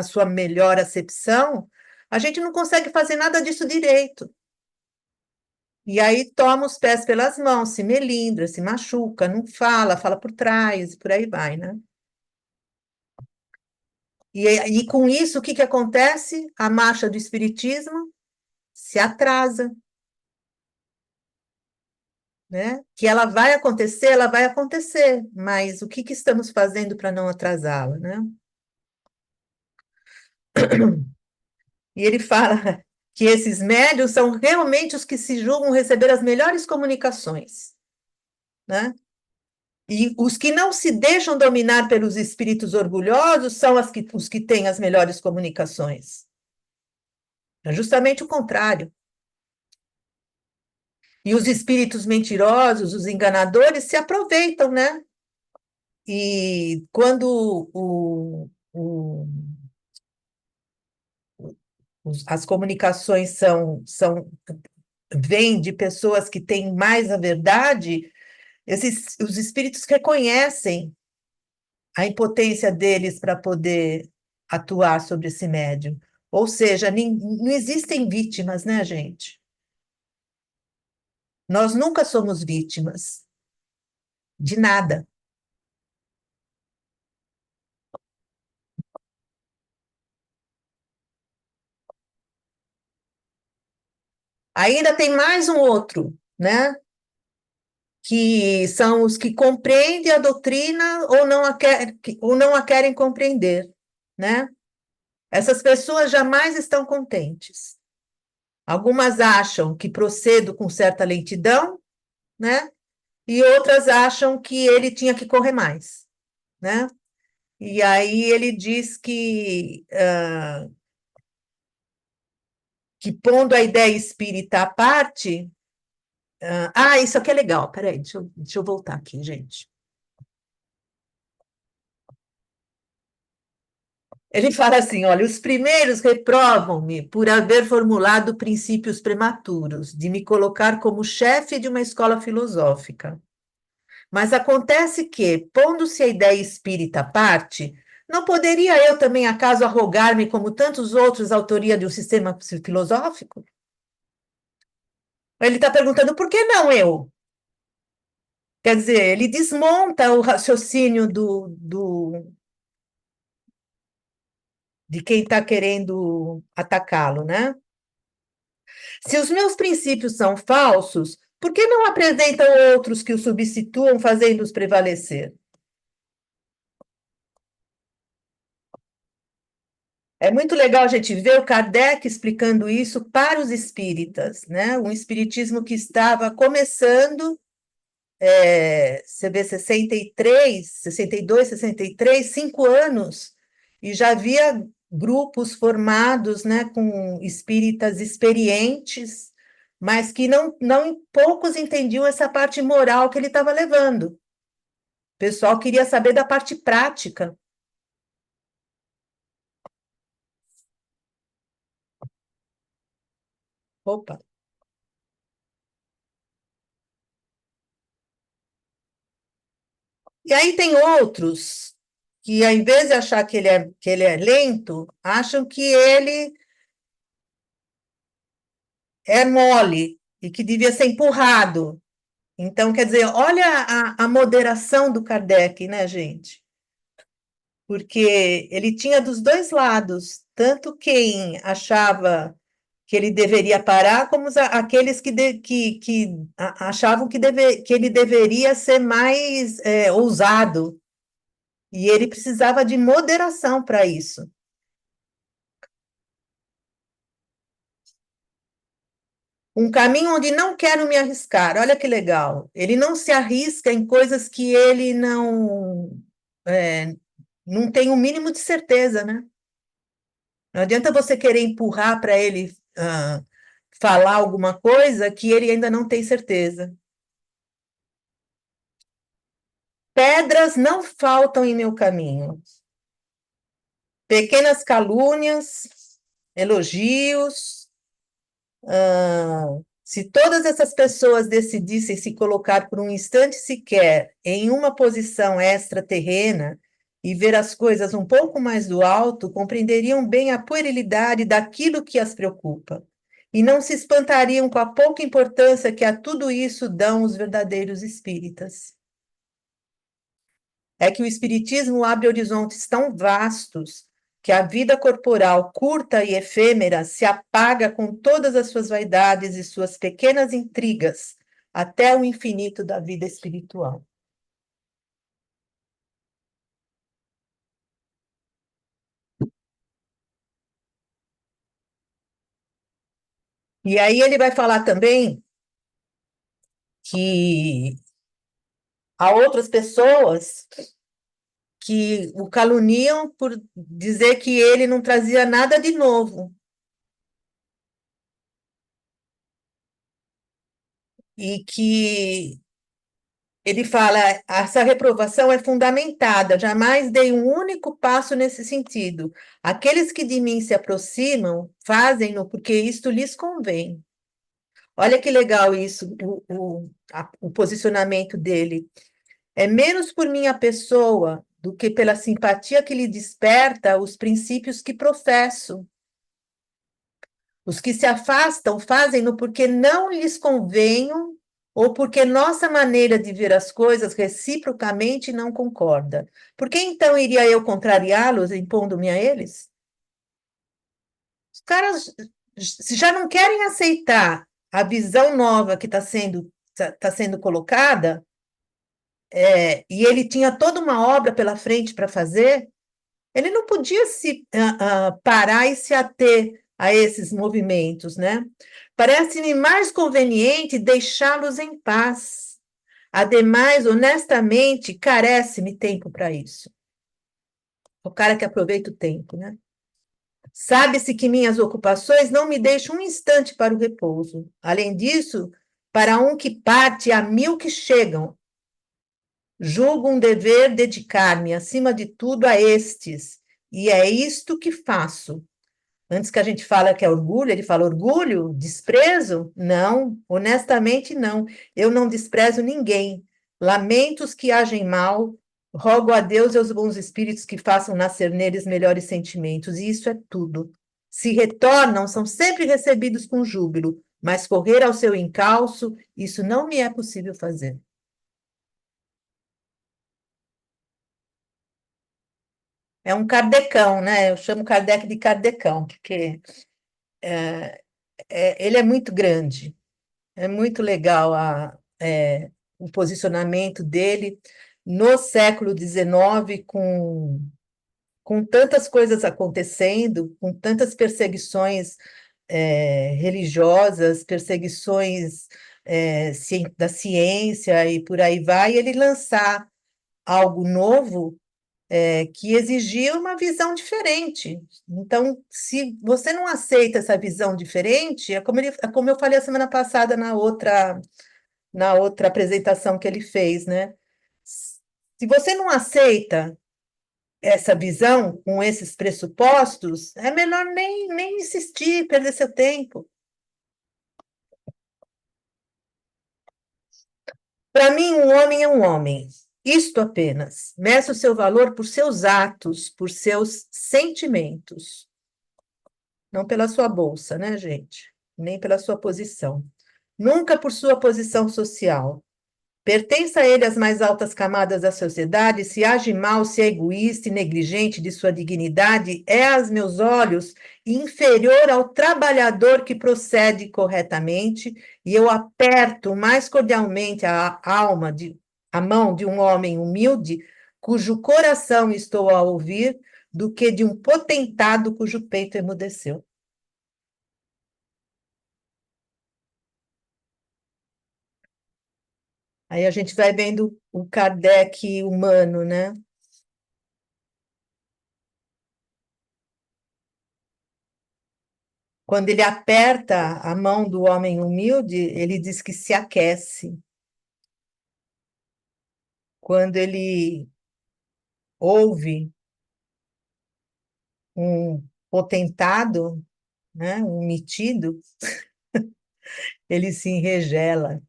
sua melhor acepção, a gente não consegue fazer nada disso direito. E aí toma os pés pelas mãos, se melindra, se machuca, não fala, fala por trás, e por aí vai, né? E com isso, o que acontece? A marcha do espiritismo se atrasa, né? Que ela vai acontecer, mas o que estamos fazendo para não atrasá-la, né? E ele fala que esses médios são realmente os que se julgam receber as melhores comunicações, né? E os que não se deixam dominar pelos espíritos orgulhosos são os que têm as melhores comunicações. É justamente o contrário. E os espíritos mentirosos, os enganadores, se aproveitam, né? E quando as comunicações vêm de pessoas que têm mais a verdade, os espíritos reconhecem a impotência deles para poder atuar sobre esse médium. Ou seja, não existem vítimas, né, gente? Nós nunca somos vítimas de nada. Ainda tem mais um outro, né? Que são os que compreendem a doutrina ou não a querem compreender, né? Essas pessoas jamais estão contentes. Algumas acham que procedo com certa lentidão, né? E outras acham que ele tinha que correr mais, né? E aí ele diz que pondo a ideia espírita à parte. Isso aqui é legal, peraí, deixa eu voltar aqui, gente. Ele fala assim: olha, os primeiros reprovam-me por haver formulado princípios prematuros, de me colocar como chefe de uma escola filosófica. Mas acontece que, pondo-se a ideia espírita à parte, não poderia eu também, acaso, arrogar-me, como tantos outros, a autoria de um sistema filosófico? Ele está perguntando, por que não eu? Quer dizer, ele desmonta o raciocínio de quem está querendo atacá-lo, né? Se os meus princípios são falsos, por que não apresentam outros que os substituam, fazendo-os prevalecer? É muito legal a gente ver o Kardec explicando isso para os espíritas, né? Um espiritismo que estava começando, você vê 63, 62, 63, 5 anos, e já havia grupos formados, né, com espíritas experientes, mas que não poucos entendiam essa parte moral que ele estava levando. O pessoal queria saber da parte prática. Opa! E aí tem outros que, ao invés de achar que ele é lento, acham que ele é mole e que devia ser empurrado. Então, quer dizer, olha a moderação do Kardec, né, gente? Porque ele tinha dos dois lados, tanto quem achava que ele deveria parar, como aqueles que achavam que ele deveria ser mais ousado. E ele precisava de moderação para isso. Um caminho onde não quero me arriscar. Olha que legal. Ele não se arrisca em coisas que ele é, não tem o mínimo de certeza, né? Não adianta você querer empurrar para ele falar alguma coisa que ele ainda não tem certeza. Pedras não faltam em meu caminho. Pequenas calúnias, elogios. Se todas essas pessoas decidissem se colocar por um instante sequer em uma posição extraterrena e ver as coisas um pouco mais do alto, compreenderiam bem a puerilidade daquilo que as preocupa e não se espantariam com a pouca importância que a tudo isso dão os verdadeiros espíritas. É que o espiritismo abre horizontes tão vastos que a vida corporal curta e efêmera se apaga com todas as suas vaidades e suas pequenas intrigas, até o infinito da vida espiritual. E aí ele vai falar também que há outras pessoas que o caluniam por dizer que ele não trazia nada de novo. E que ele fala, essa reprovação é fundamentada, jamais dei um único passo nesse sentido. Aqueles que de mim se aproximam, fazem-no porque isto lhes convém. Olha que legal isso, o posicionamento dele. É menos por minha pessoa do que pela simpatia que lhe desperta os princípios que professo. Os que se afastam fazem-no porque não lhes convenham ou porque nossa maneira de ver as coisas reciprocamente não concorda. Por que então iria eu contrariá-los, impondo-me a eles? Os caras se já não querem aceitar a visão nova que está sendo colocada, e ele tinha toda uma obra pela frente para fazer, ele não podia se parar e se ater a esses movimentos, né? Parece-me mais conveniente deixá-los em paz. Ademais, honestamente, carece-me tempo para isso. O cara que aproveita o tempo, né? Sabe-se que minhas ocupações não me deixam um instante para o repouso. Além disso, para um que parte, há 1000 que chegam. Julgo um dever dedicar-me, acima de tudo, a estes, e é isto que faço. Antes que a gente fala que é orgulho, ele fala orgulho, desprezo? Não, honestamente não. Eu não desprezo ninguém. Lamento os que agem mal, rogo a Deus e aos bons espíritos que façam nascer neles melhores sentimentos, e isso é tudo. Se retornam, são sempre recebidos com júbilo, mas correr ao seu encalço, isso não me é possível fazer. é um kardecão, né? Eu chamo Kardec de kardecão, porque ele é muito grande, é muito legal o posicionamento dele no século XIX, com tantas coisas acontecendo, com tantas perseguições religiosas, perseguições da ciência e por aí vai, ele lançar algo novo que exigia uma visão diferente. Então, se você não aceita essa visão diferente, é como eu falei a semana passada na outra apresentação que ele fez, né? Se você não aceita essa visão com esses pressupostos, é melhor nem insistir, perder seu tempo. Para mim, um homem é um homem. Isto apenas. Meça o seu valor por seus atos, por seus sentimentos. Não pela sua bolsa, né, gente? Nem pela sua posição. Nunca por sua posição social. Pertence a ele as mais altas camadas da sociedade, se age mal, se é egoísta e negligente de sua dignidade, é, aos meus olhos, inferior ao trabalhador que procede corretamente, e eu aperto mais cordialmente a mão de um homem humilde, cujo coração estou a ouvir, do que de um potentado cujo peito emudeceu. Aí a gente vai vendo o Kardec humano, né? Quando ele aperta a mão do homem humilde, ele diz que se aquece. Quando ele ouve um potentado, né, um metido, ele se enregela.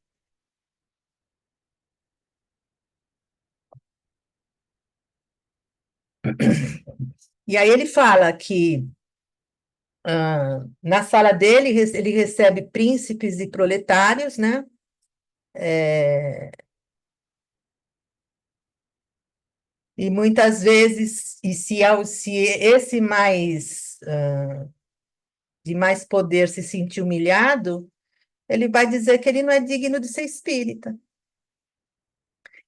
E aí ele fala que na sala dele ele recebe príncipes e proletários, né? E muitas vezes, se esse de mais poder se sentir humilhado, ele vai dizer que ele não é digno de ser espírita.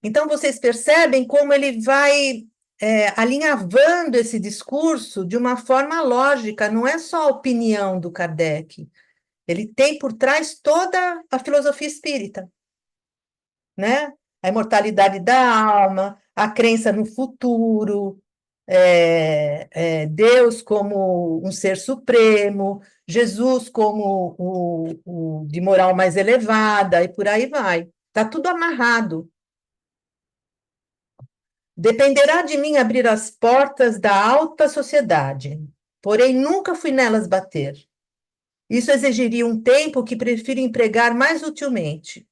Então, vocês percebem como ele vai alinhavando esse discurso de uma forma lógica, não é só a opinião do Kardec, ele tem por trás toda a filosofia espírita, né? A imortalidade da alma, a crença no futuro, Deus como um ser supremo, Jesus como o de moral mais elevada, e por aí vai. Está tudo amarrado. Dependerá de mim abrir as portas da alta sociedade, porém nunca fui nelas bater. Isso exigiria um tempo que prefiro empregar mais utilmente.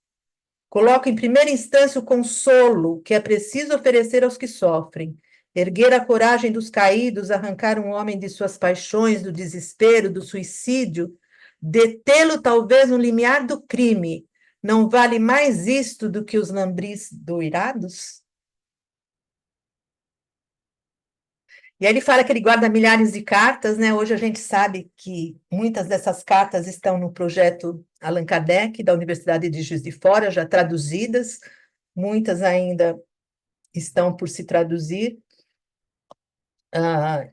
Coloco em primeira instância o consolo que é preciso oferecer aos que sofrem, erguer a coragem dos caídos, arrancar um homem de suas paixões, do desespero, do suicídio, detê-lo talvez no limiar do crime. Não vale mais isto do que os lambris doirados? E aí ele fala que ele guarda milhares de cartas, né? Hoje a gente sabe que muitas dessas cartas estão no projeto Allan Kardec, da Universidade de Juiz de Fora, já traduzidas, muitas ainda estão por se traduzir.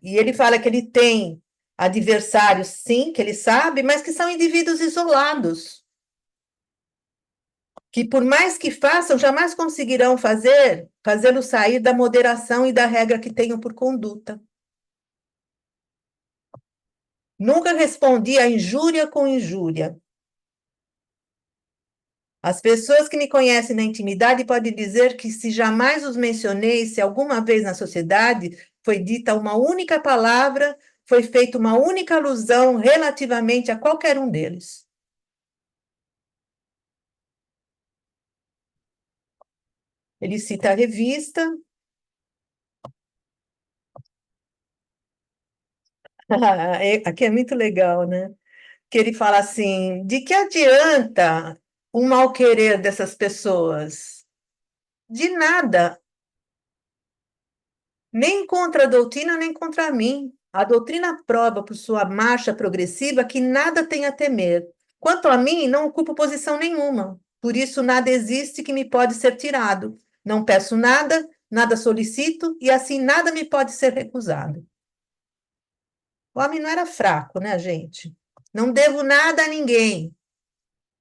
E ele fala que ele tem adversários, sim, que ele sabe, mas que são indivíduos isolados, que por mais que façam, jamais conseguirão fazê-lo sair da moderação e da regra que tenham por conduta. Nunca respondi a injúria com injúria. As pessoas que me conhecem na intimidade podem dizer que se jamais os mencionei, se alguma vez na sociedade foi dita uma única palavra, foi feita uma única alusão relativamente a qualquer um deles. Ele cita a revista. Aqui é muito legal, né? Que ele fala assim: de que adianta o mal-querer dessas pessoas? De nada. nem contra a doutrina, nem contra mim. A doutrina prova, por sua marcha progressiva, que nada tem a temer. Quanto a mim, não ocupo posição nenhuma. Por isso, nada existe que me pode ser tirado. Não peço nada, nada solicito, e assim nada me pode ser recusado. O homem não era fraco, né, gente? Não devo nada a ninguém.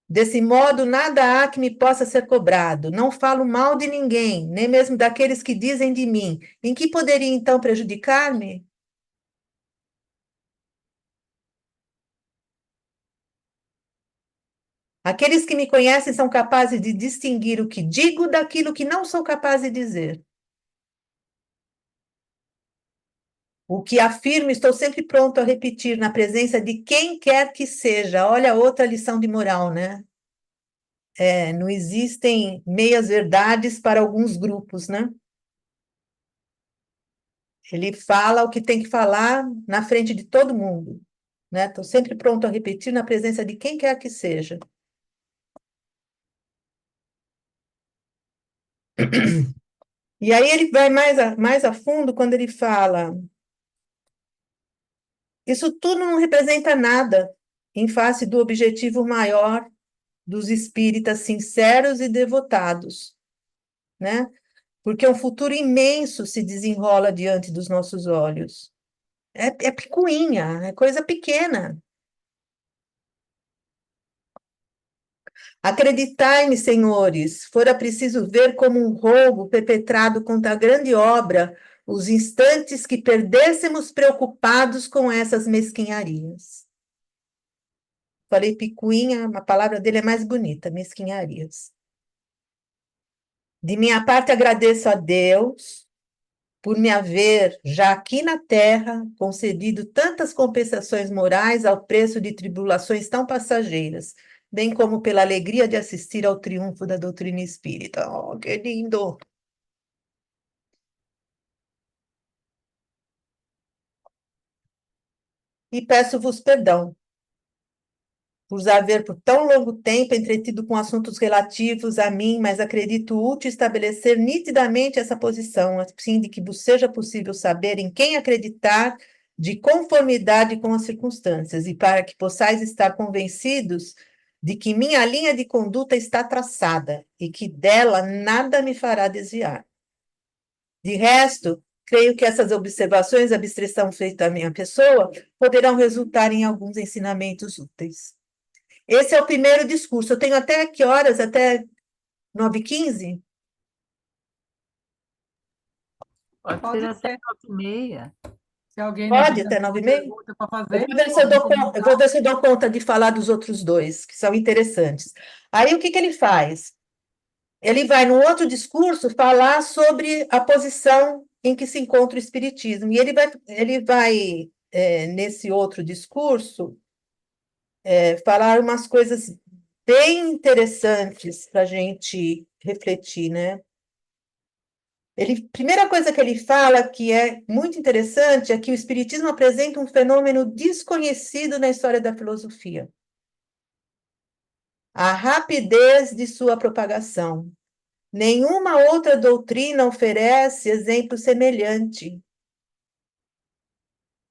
Desse modo, nada há que me possa ser cobrado. Não falo mal de ninguém, nem mesmo daqueles que dizem de mim. Em que poderia então prejudicar-me? Aqueles que me conhecem são capazes de distinguir o que digo daquilo que não sou capaz de dizer. O que afirmo, estou sempre pronto a repetir na presença de quem quer que seja. Olha outra lição de moral, né? Não existem meias-verdades para alguns grupos, né? Ele fala o que tem que falar na frente de todo mundo, né? Estou sempre pronto a repetir na presença de quem quer que seja. E aí ele vai mais a fundo quando ele fala: isso tudo não representa nada em face do objetivo maior dos espíritas sinceros e devotados, né? Porque um futuro imenso se desenrola diante dos nossos olhos. É picuinha, é coisa pequena. Acreditai-me, senhores, fora preciso ver como um roubo perpetrado contra a grande obra os instantes que perdêssemos preocupados com essas mesquinharias. Falei picuinha, a palavra dele é mais bonita, mesquinharias. De minha parte, agradeço a Deus por me haver, já aqui na terra, concedido tantas compensações morais ao preço de tribulações tão passageiras, bem como pela alegria de assistir ao triunfo da doutrina espírita. Oh, que lindo! E peço-vos perdão por haver por tão longo tempo entretido com assuntos relativos a mim, mas acredito útil estabelecer nitidamente essa posição, a fim de que vos seja possível saber em quem acreditar de conformidade com as circunstâncias, e para que possais estar convencidos de que minha linha de conduta está traçada e que dela nada me fará desviar. De resto, creio que essas observações, a abstração feita à minha pessoa, poderão resultar em alguns ensinamentos úteis. Esse é o primeiro discurso. Eu tenho até que horas? Até 9h15? Pode Pode ser até ser. 9h30. Se alguém não Pode tiver até nenhuma 9h30? pergunta para Eu fazer, vou ver se eu podem eu vou comentar. ver se eu dou conta de falar dos outros dois, que são interessantes. Aí, o que que ele faz? Ele vai, no outro discurso, falar sobre a posição em que se encontra o Espiritismo. E nesse outro discurso, falar umas coisas bem interessantes para a gente refletir, né? Primeira coisa que ele fala, que é muito interessante, é que o Espiritismo apresenta um fenômeno desconhecido na história da filosofia: a rapidez de sua propagação. Nenhuma outra doutrina oferece exemplo semelhante.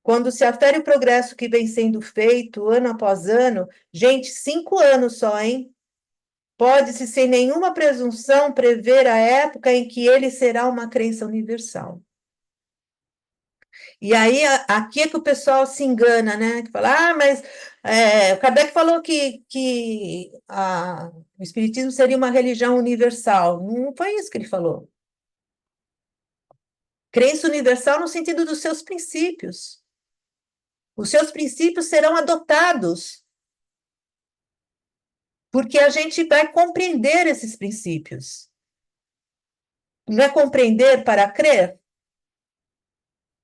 Quando se afere o progresso que vem sendo feito ano após ano, gente, 5 anos só, hein? Pode-se, sem nenhuma presunção, prever a época em que ele será uma crença universal. E aí, aqui é que o pessoal se engana, né? Que fala, mas o Kardec falou que o Espiritismo seria uma religião universal. Não foi isso que ele falou. Crença universal no sentido dos seus princípios. Os seus princípios serão adotados, porque a gente vai compreender esses princípios. Não é compreender para crer?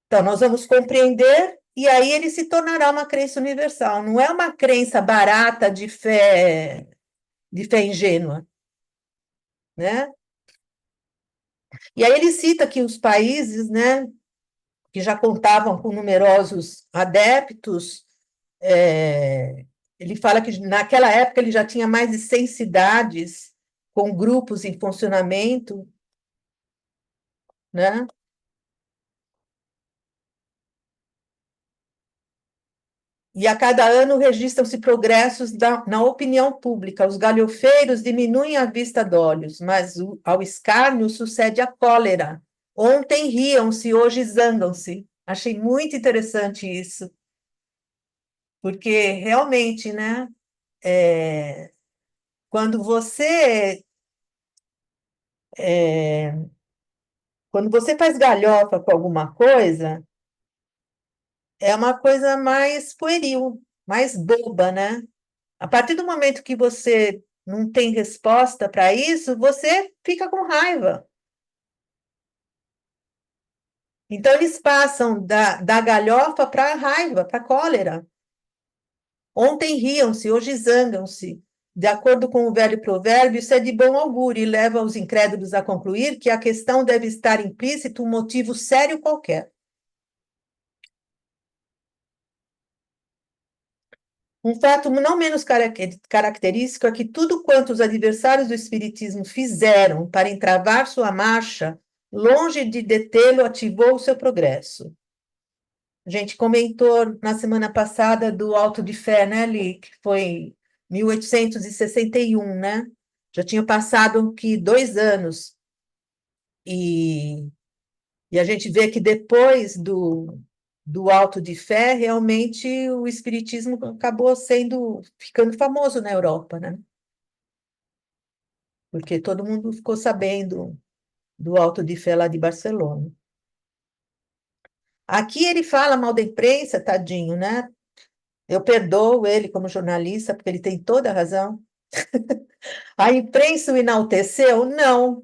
Então, nós vamos compreender e aí ele se tornará uma crença universal. Não é uma crença barata de fé ingênua, né? E aí ele cita que os países, né, que já contavam com numerosos adeptos, ele fala que naquela época ele já tinha mais de 100 cidades com grupos em funcionamento, né? E a cada ano registram-se progressos na opinião pública. Os galhofeiros diminuem a vista d'olhos, mas ao escárnio sucede a cólera. Ontem riam-se, hoje zangam-se. Achei muito interessante isso, porque realmente, né, quando você é, quando você faz galhofa com alguma coisa, é uma coisa mais pueril, mais boba, né? A partir do momento que você não tem resposta para isso, você fica com raiva. Então, eles passam da galhofa para a raiva, para a cólera. Ontem riam-se, hoje zangam-se. De acordo com o velho provérbio, isso é de bom augúrio e leva os incrédulos a concluir que a questão deve estar implícito um motivo sério qualquer. Um fato não menos característico é que tudo quanto os adversários do Espiritismo fizeram para entravar sua marcha, longe de detê-lo, ativou o seu progresso. A gente comentou na semana passada do Auto de Fé, né, Li? Que foi 1861, né? Já tinha passado que 2 anos. E, e a gente vê que depois do Auto de Fé, realmente o Espiritismo acabou ficando famoso na Europa, né? Porque todo mundo ficou sabendo do Auto de Fé lá de Barcelona. Aqui ele fala mal da imprensa, tadinho, né? Eu perdoo ele como jornalista, porque ele tem toda a razão. A imprensa o enalteceu? Não.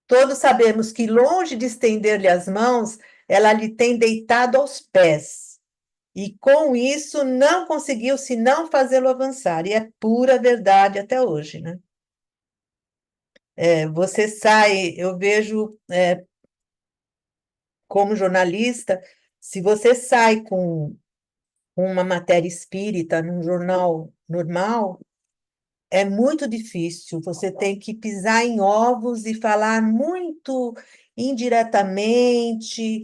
Todos sabemos que, longe de estender-lhe as mãos, ela lhe tem deitado aos pés. E com isso não conseguiu senão fazê-lo avançar. E é pura verdade até hoje, né? Você sai, eu vejo como jornalista, se você sai com uma matéria espírita num jornal normal, é muito difícil. Você tem que pisar em ovos e falar muito indiretamente,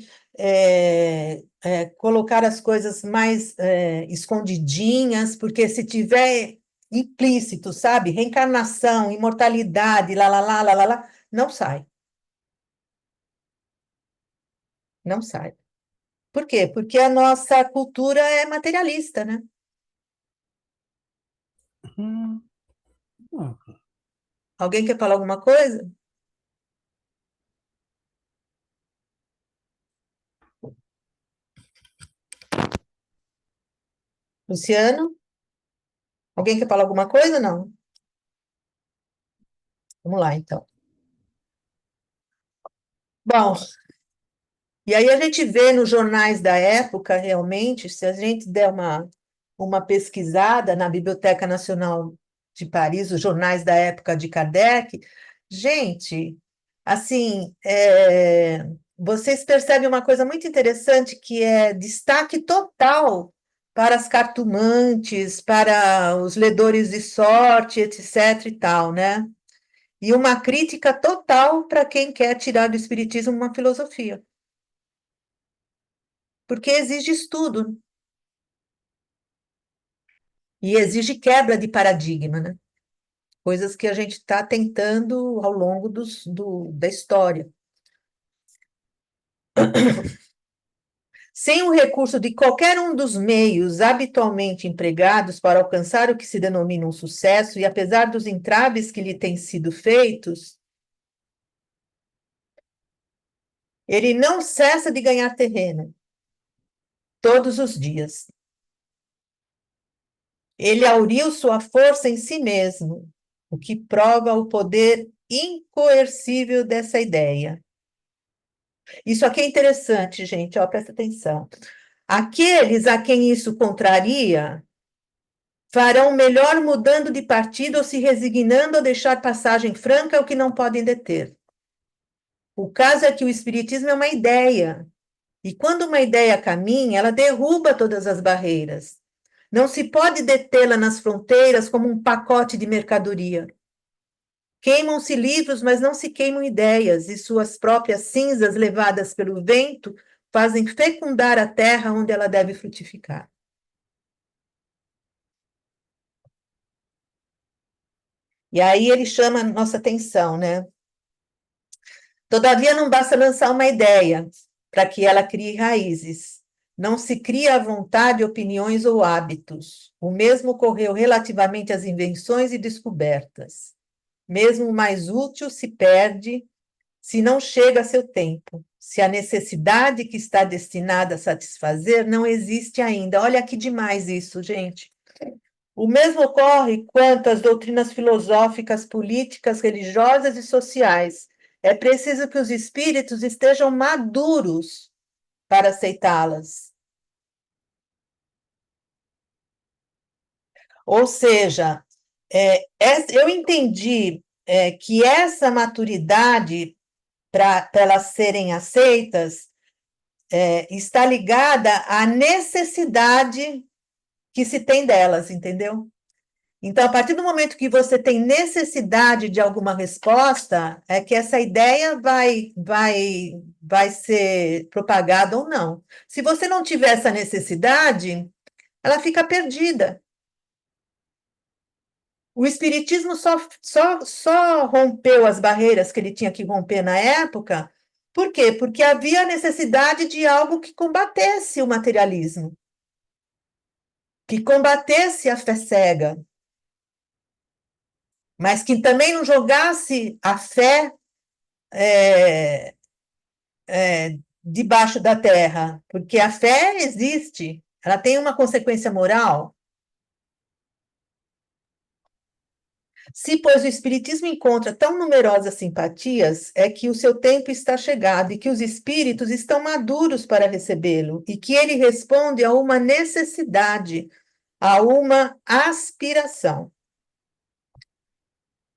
colocar as coisas mais escondidinhas, porque se tiver implícito, sabe? Reencarnação, imortalidade, lá, não sai, não sai. Por quê? Porque a nossa cultura é materialista, né? Hum, hum. Alguém quer falar alguma coisa? Luciano? Alguém quer falar alguma coisa? Não. Vamos lá, então. Bom, e aí a gente vê nos jornais da época, realmente, se a gente der uma pesquisada na Biblioteca Nacional de Paris, os jornais da época de Kardec, gente, assim, vocês percebem uma coisa muito interessante, que é destaque total para as cartomantes, para os ledores de sorte, etc. e tal, né? E uma crítica total para quem quer tirar do espiritismo uma filosofia, porque exige estudo e exige quebra de paradigma, né? Coisas que a gente está tentando ao longo da história. Sem o recurso de qualquer um dos meios habitualmente empregados para alcançar o que se denomina um sucesso, e apesar dos entraves que lhe têm sido feitos, ele não cessa de ganhar terreno todos os dias. Ele auriu sua força em si mesmo, o que prova o poder incoercível dessa ideia. Isso aqui é interessante, gente, ó, presta atenção. Aqueles a quem isso contraria farão melhor mudando de partido ou se resignando a deixar passagem franca ao que não podem deter. O caso é que o espiritismo é uma ideia, e quando uma ideia caminha, ela derruba todas as barreiras. Não se pode detê-la nas fronteiras como um pacote de mercadoria. Queimam-se livros, mas não se queimam ideias, e suas próprias cinzas, levadas pelo vento, fazem fecundar a terra onde ela deve frutificar. E aí ele chama a nossa atenção, né? Todavia, não basta lançar uma ideia para que ela crie raízes. Não se cria à vontade opiniões ou hábitos. O mesmo ocorreu relativamente às invenções e descobertas. Mesmo o mais útil se perde se não chega a seu tempo, se a necessidade que está destinada a satisfazer não existe ainda. Olha que demais isso, gente. O mesmo ocorre quanto às doutrinas filosóficas, políticas, religiosas e sociais. É preciso que os espíritos estejam maduros para aceitá-las. Ou seja, eu entendi que essa maturidade, para elas serem aceitas, está ligada à necessidade que se tem delas, entendeu? Então, a partir do momento que você tem necessidade de alguma resposta, é que essa ideia vai ser propagada ou não. Se você não tiver essa necessidade, ela fica perdida. O Espiritismo só rompeu as barreiras que ele tinha que romper na época. Por quê? Porque havia necessidade de algo que combatesse o materialismo, que combatesse a fé cega, mas que também não jogasse a fé é, debaixo da terra, porque a fé existe, ela tem uma consequência moral. Se, pois, o Espiritismo encontra tão numerosas simpatias, é que o seu tempo está chegado e que os espíritos estão maduros para recebê-lo, e que ele responde a uma necessidade, a uma aspiração.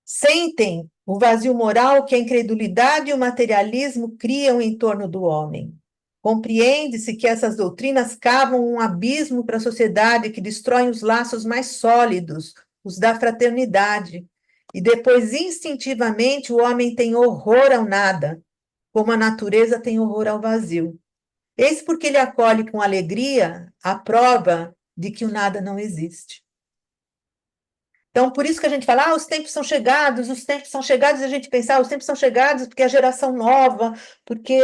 Sentem o vazio moral que a incredulidade e o materialismo criam em torno do homem. Compreende-se que essas doutrinas cavam um abismo para a sociedade que destrói os laços mais sólidos, os da fraternidade, e depois, instintivamente, o homem tem horror ao nada, como a natureza tem horror ao vazio. Eis porque ele acolhe com alegria a prova de que o nada não existe. Então, por isso que a gente fala, os tempos são chegados, os tempos são chegados, e a gente pensa, os tempos são chegados porque a geração nova, porque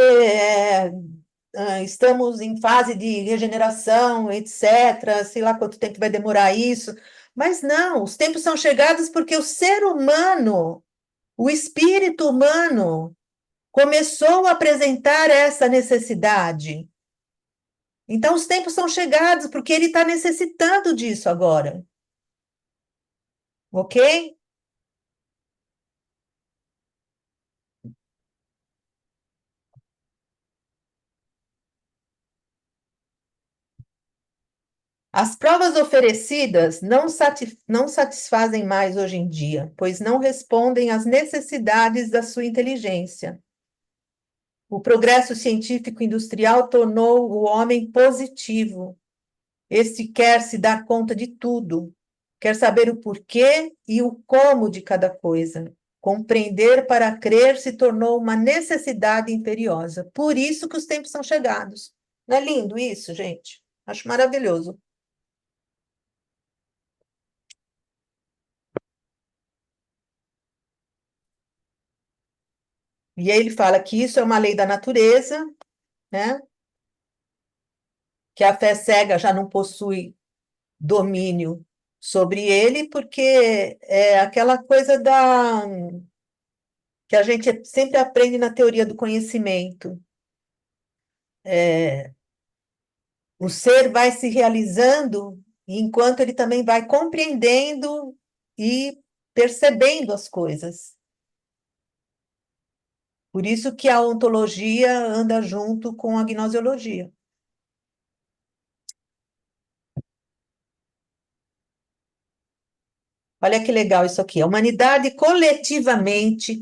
estamos em fase de regeneração, etc., sei lá quanto tempo vai demorar isso. Mas não, os tempos são chegados porque o ser humano, o espírito humano, começou a apresentar essa necessidade. Então, os tempos são chegados porque ele está necessitando disso agora. Ok? As provas oferecidas não satisfazem mais hoje em dia, pois não respondem às necessidades da sua inteligência. O progresso científico industrial tornou o homem positivo. Este quer se dar conta de tudo, quer saber o porquê e o como de cada coisa. Compreender para crer se tornou uma necessidade imperiosa. Por isso que os tempos são chegados. Não é lindo isso, gente? Acho maravilhoso. E aí ele fala que isso é uma lei da natureza, né? Que a fé cega já não possui domínio sobre ele, porque é aquela coisa que a gente sempre aprende na teoria do conhecimento. O ser vai se realizando enquanto ele também vai compreendendo e percebendo as coisas. Por isso que a ontologia anda junto com a gnoseologia. Olha que legal isso aqui. A humanidade coletivamente,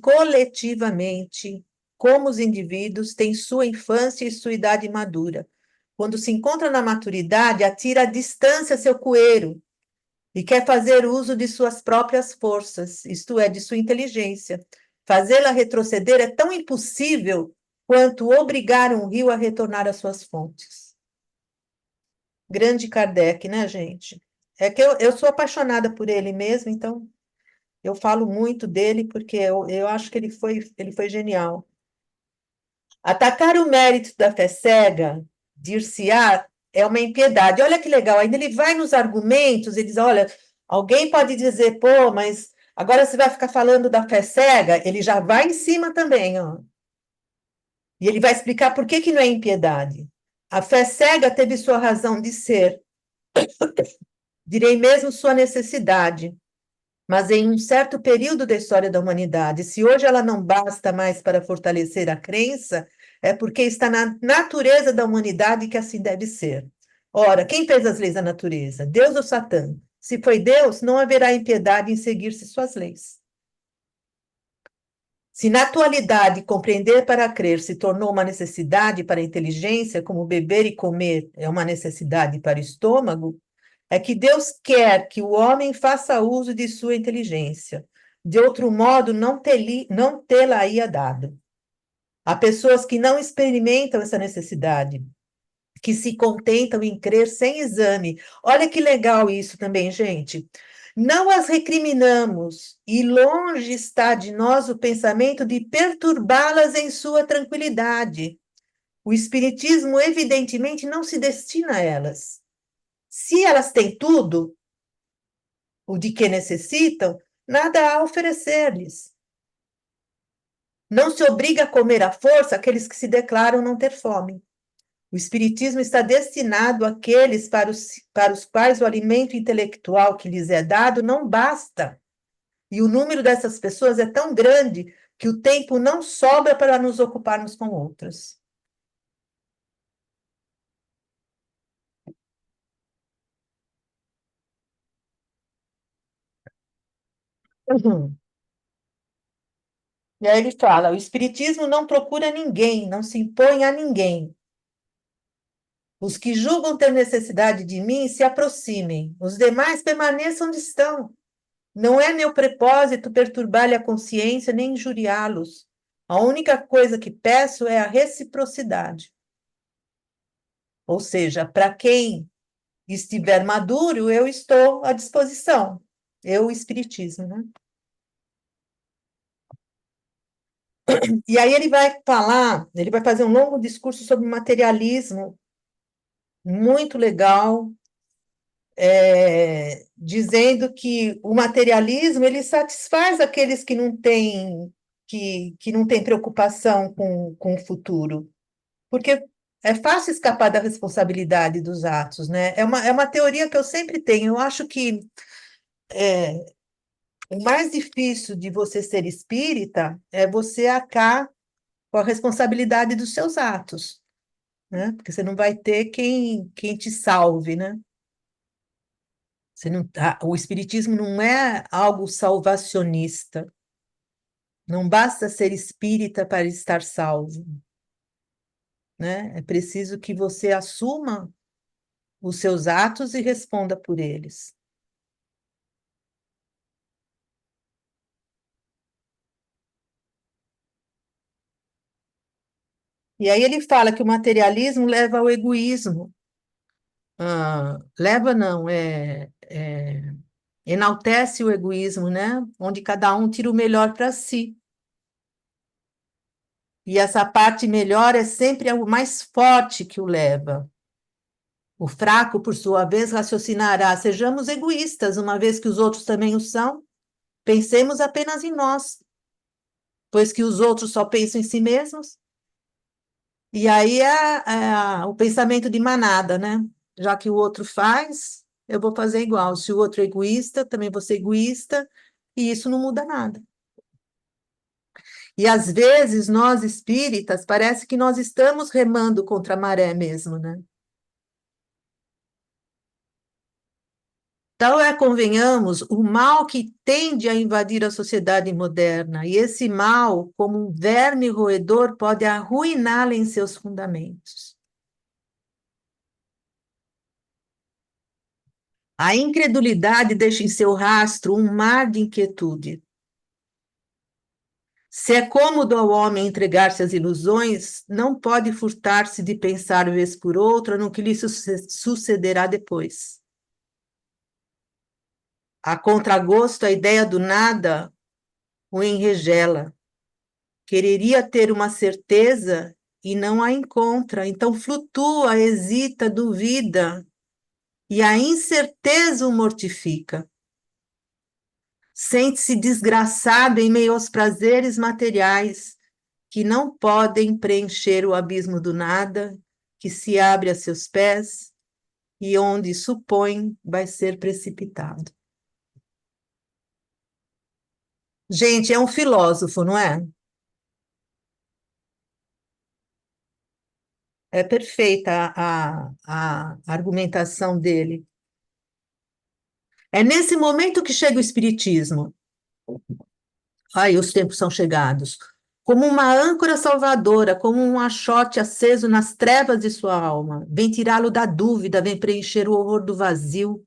como os indivíduos, tem sua infância e sua idade madura. Quando se encontra na maturidade, atira à distância seu coeiro e quer fazer uso de suas próprias forças, isto é, de sua inteligência. Fazê-la retroceder é tão impossível quanto obrigar um rio a retornar às suas fontes. Grande Kardec, né, gente? É que eu sou apaixonada por ele mesmo, então Eu falo muito dele porque eu acho que ele foi genial. Atacar o mérito da fé cega, dir-se-á, é uma impiedade. Olha que legal, ainda ele vai nos argumentos e diz, olha, alguém pode dizer, pô, mas agora você vai ficar falando da fé cega? Ele já vai em cima também, ó. E ele vai explicar por que que não é impiedade. A fé cega teve sua razão de ser, direi mesmo sua necessidade, mas em um certo período da história da humanidade. Se hoje ela não basta mais para fortalecer a crença, é porque está na natureza da humanidade que assim deve ser. Ora, quem fez as leis da natureza? Deus ou Satã? Se foi Deus, não haverá impiedade em seguir-se suas leis. Se na atualidade compreender para crer se tornou uma necessidade para a inteligência, como beber e comer é uma necessidade para o estômago, é que Deus quer que o homem faça uso de sua inteligência. De outro modo, não tê-la-ia dado. Há pessoas que não experimentam essa necessidade, que se contentam em crer sem exame. Olha que legal isso também, gente. Não as recriminamos, e longe está de nós o pensamento de perturbá-las em sua tranquilidade. O Espiritismo, evidentemente, não se destina a elas. Se elas têm tudo, o de que necessitam, nada há a oferecer-lhes. Não se obriga a comer à força aqueles que se declaram não ter fome. O Espiritismo está destinado àqueles para os quais o alimento intelectual que lhes é dado não basta. E o número dessas pessoas é tão grande que o tempo não sobra para nos ocuparmos com outras. Uhum. E aí ele fala: o Espiritismo não procura ninguém, não se impõe a ninguém. Os que julgam ter necessidade de mim se aproximem, os demais permaneçam onde estão. Não é meu propósito perturbar-lhe a consciência nem injuriá-los. A única coisa que peço é a reciprocidade. Ou seja, para quem estiver maduro, eu estou à disposição. Eu, o Espiritismo, né? E aí ele vai falar, ele vai fazer um longo discurso sobre materialismo, muito legal, dizendo que o materialismo ele satisfaz aqueles que não têm preocupação com o futuro, porque é fácil escapar da responsabilidade dos atos, né? É uma teoria que eu sempre tenho. Eu acho que o mais difícil de você ser espírita é você arcar com a responsabilidade dos seus atos, né? Porque você não vai ter quem te salve, né? Você não, o espiritismo não é algo salvacionista. Não basta ser espírita para estar salvo, né? É preciso que você assuma os seus atos e responda por eles. E aí ele fala que o materialismo leva ao egoísmo. Leva não, enaltece o egoísmo, né? Onde cada um tira o melhor para si. E essa parte melhor é sempre o mais forte que o leva. O fraco, por sua vez, raciocinará: sejamos egoístas, uma vez que os outros também o são. Pensemos apenas em nós, pois que os outros só pensam em si mesmos. E aí o pensamento de manada, né? Já que o outro faz, eu vou fazer igual. Se o outro é egoísta, também vou ser egoísta, e isso não muda nada. E às vezes nós espíritas parece que nós estamos remando contra a maré mesmo, né? Então, convenhamos, o mal que tende a invadir a sociedade moderna, e esse mal, como um verme roedor, pode arruiná-la em seus fundamentos. A incredulidade deixa em seu rastro um mar de inquietude. Se é cômodo ao homem entregar-se às ilusões, não pode furtar-se de pensar vez por outra no que lhe sucederá depois. A contragosto, a ideia do nada o enregela. Quereria ter uma certeza e não a encontra. Então flutua, hesita, duvida, e a incerteza o mortifica. Sente-se desgraçado em meio aos prazeres materiais que não podem preencher o abismo do nada, que se abre a seus pés e onde supõe vai ser precipitado. Gente, é um filósofo, não é? É perfeita a argumentação dele. É nesse momento que chega o Espiritismo. Ai, os tempos são chegados. Como uma âncora salvadora, como um achote aceso nas trevas de sua alma. Vem tirá-lo da dúvida, vem preencher o horror do vazio.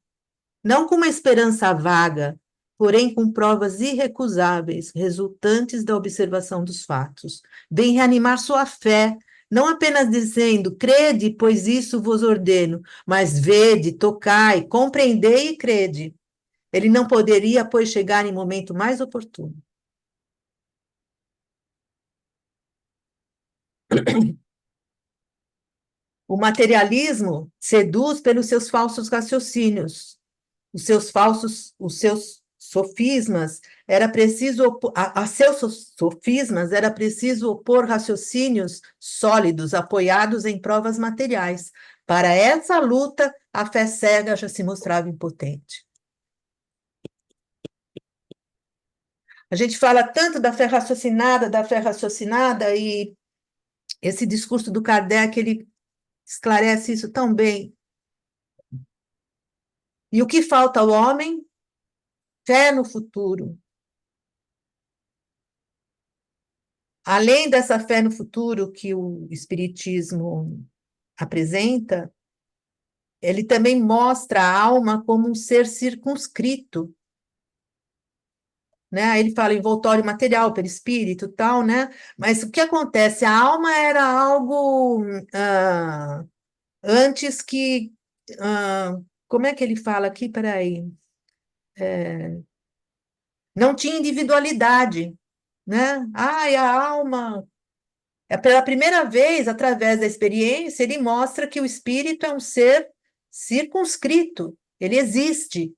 Não com uma esperança vaga, porém com provas irrecusáveis, resultantes da observação dos fatos. Vem reanimar sua fé, não apenas dizendo, crede, pois isso vos ordeno, mas vede, tocai, compreendei e crede. Ele não poderia, pois, chegar em momento mais oportuno. O materialismo seduz pelos seus falsos raciocínios, os seus sofismas, era preciso a seus sofismas era preciso opor raciocínios sólidos, apoiados em provas materiais. Para essa luta, a fé cega já se mostrava impotente. A gente fala tanto da fé raciocinada, e esse discurso do Kardec, ele esclarece isso tão bem. E o que falta ao homem? Fé no futuro. Além dessa fé no futuro que o Espiritismo apresenta, ele também mostra a alma como um ser circunscrito, né? Ele fala envoltório material, perispírito, tal, né? Mas o que acontece? A alma era algo antes que como é que ele fala aqui? Peraí. Não tinha individualidade, né? Ai, a alma. Pela primeira vez, através da experiência, ele mostra que o espírito é um ser circunscrito, ele existe.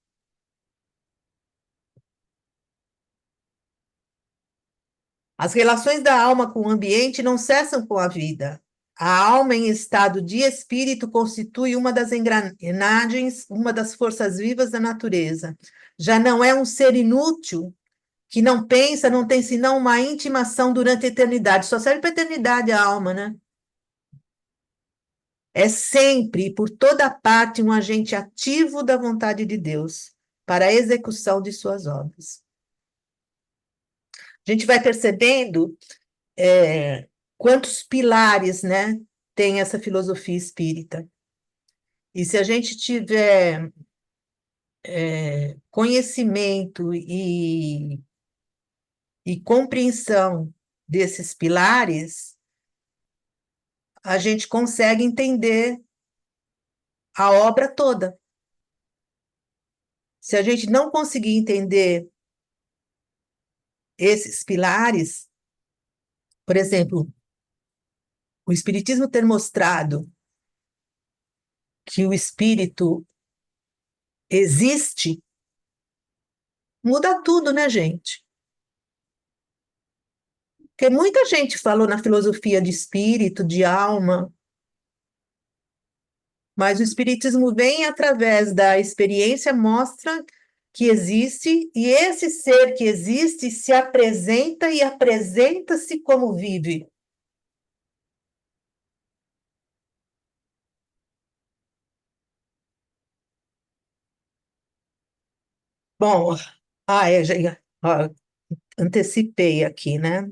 As relações da alma com o ambiente não cessam com a vida. A alma em estado de espírito constitui uma das engrenagens, uma das forças vivas da natureza. Já não é um ser inútil que não pensa, não tem senão uma intimação durante a eternidade. Só serve para a eternidade a alma, né? É sempre e por toda parte um agente ativo da vontade de Deus para a execução de suas obras. A gente vai percebendo quantos pilares, né, tem essa filosofia espírita. E se a gente tiver conhecimento e compreensão desses pilares, a gente consegue entender a obra toda. Se a gente não conseguir entender esses pilares, por exemplo, o Espiritismo ter mostrado que o espírito existe, muda tudo, né, gente? Porque muita gente falou na filosofia de espírito, de alma, mas o Espiritismo vem através da experiência, mostra que existe, e esse ser que existe se apresenta e apresenta-se como vive. Bom, já, ó, antecipei aqui, né?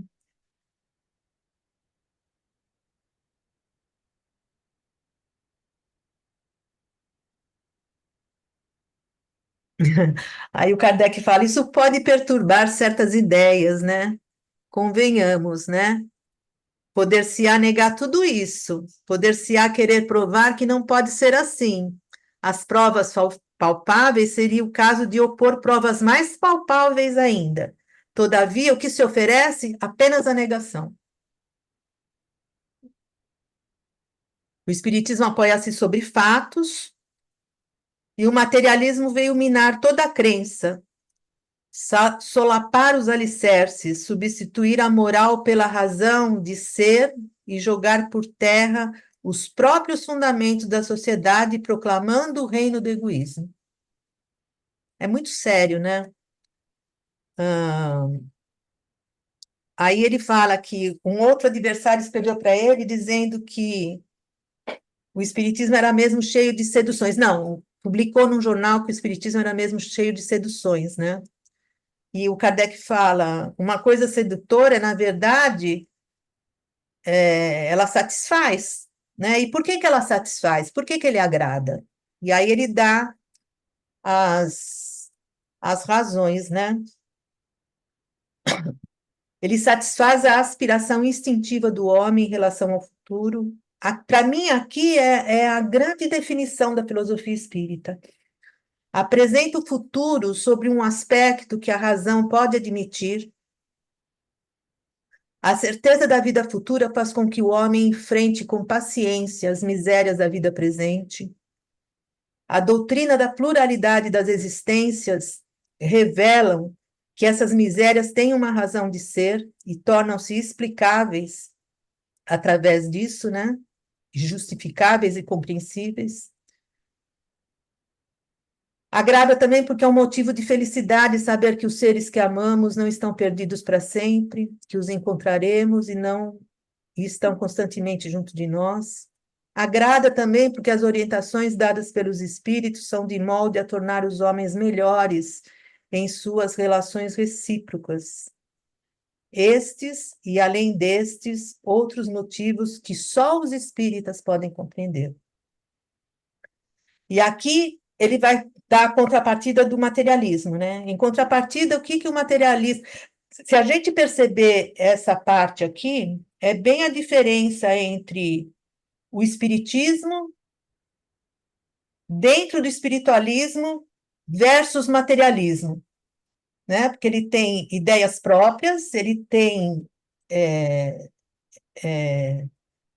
Aí o Kardec fala, isso pode perturbar certas ideias, né? Convenhamos, né? Poder-se-á negar tudo isso, poder-se-á querer provar que não pode ser assim. As provas palpáveis, seria o caso de opor provas mais palpáveis ainda. Todavia, o que se oferece? Apenas a negação. O espiritismo apoia-se sobre fatos, e o materialismo veio minar toda a crença, solapar os alicerces, substituir a moral pela razão de ser e jogar por terra os próprios fundamentos da sociedade, proclamando o reino do egoísmo. É muito sério, né? Aí ele fala que um outro adversário escreveu para ele dizendo que o espiritismo era mesmo cheio de seduções. Não, publicou num jornal que o espiritismo era mesmo cheio de seduções, né? E o Kardec fala, uma coisa sedutora, na verdade, ela satisfaz, né? E por que que ela satisfaz? Por que que ele agrada? E aí ele dá as razões, né? Ele satisfaz a aspiração instintiva do homem em relação ao futuro. Para mim, aqui é a grande definição da filosofia espírita. Apresenta o futuro sobre um aspecto que a razão pode admitir. A certeza da vida futura faz com que o homem enfrente com paciência as misérias da vida presente. A doutrina da pluralidade das existências revelam que essas misérias têm uma razão de ser e tornam-se explicáveis através disso, né? Justificáveis e compreensíveis. Agrada também porque é um motivo de felicidade saber que os seres que amamos não estão perdidos para sempre, que os encontraremos e estão constantemente junto de nós. Agrada também porque as orientações dadas pelos espíritos são de molde a tornar os homens melhores em suas relações recíprocas. Estes, e além destes, outros motivos que só os espíritas podem compreender. E aqui ele vai dar a contrapartida do materialismo, né? Em contrapartida, o que o materialismo... Se a gente perceber essa parte aqui, é bem a diferença entre o espiritismo, dentro do espiritualismo, versus materialismo, né? Porque ele tem ideias próprias, ele tem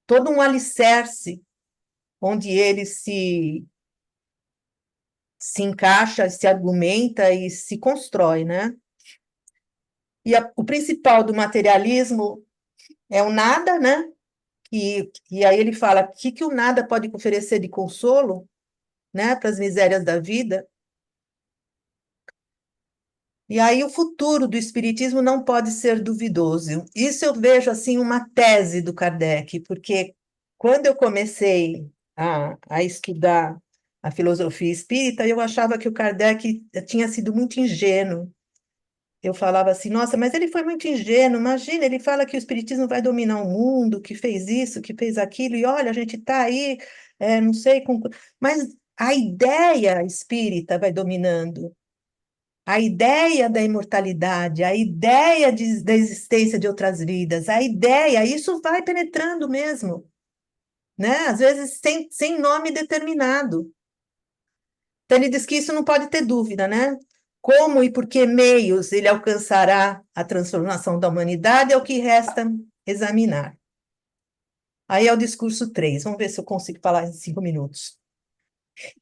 todo um alicerce onde ele se encaixa, se argumenta e se constrói, né? E o principal do materialismo é o nada, né? E aí ele fala o que o nada pode oferecer de consolo, né, para as misérias da vida. E aí o futuro do espiritismo não pode ser duvidoso. Isso eu vejo assim uma tese do Kardec, porque quando eu comecei a estudar a filosofia espírita, eu achava que o Kardec tinha sido muito ingênuo. Eu falava assim, nossa, mas ele foi muito ingênuo, imagina, ele fala que o espiritismo vai dominar o mundo, que fez isso, que fez aquilo, e olha, a gente está aí, não sei, mas a ideia espírita vai dominando, a ideia da imortalidade, a ideia da existência de outras vidas, a ideia, isso vai penetrando mesmo, né? Às vezes sem nome determinado. Então ele diz que isso não pode ter dúvida, né? Como e por que meios ele alcançará a transformação da humanidade é o que resta examinar. Aí é o discurso 3. Vamos ver se eu consigo falar em 5 minutos.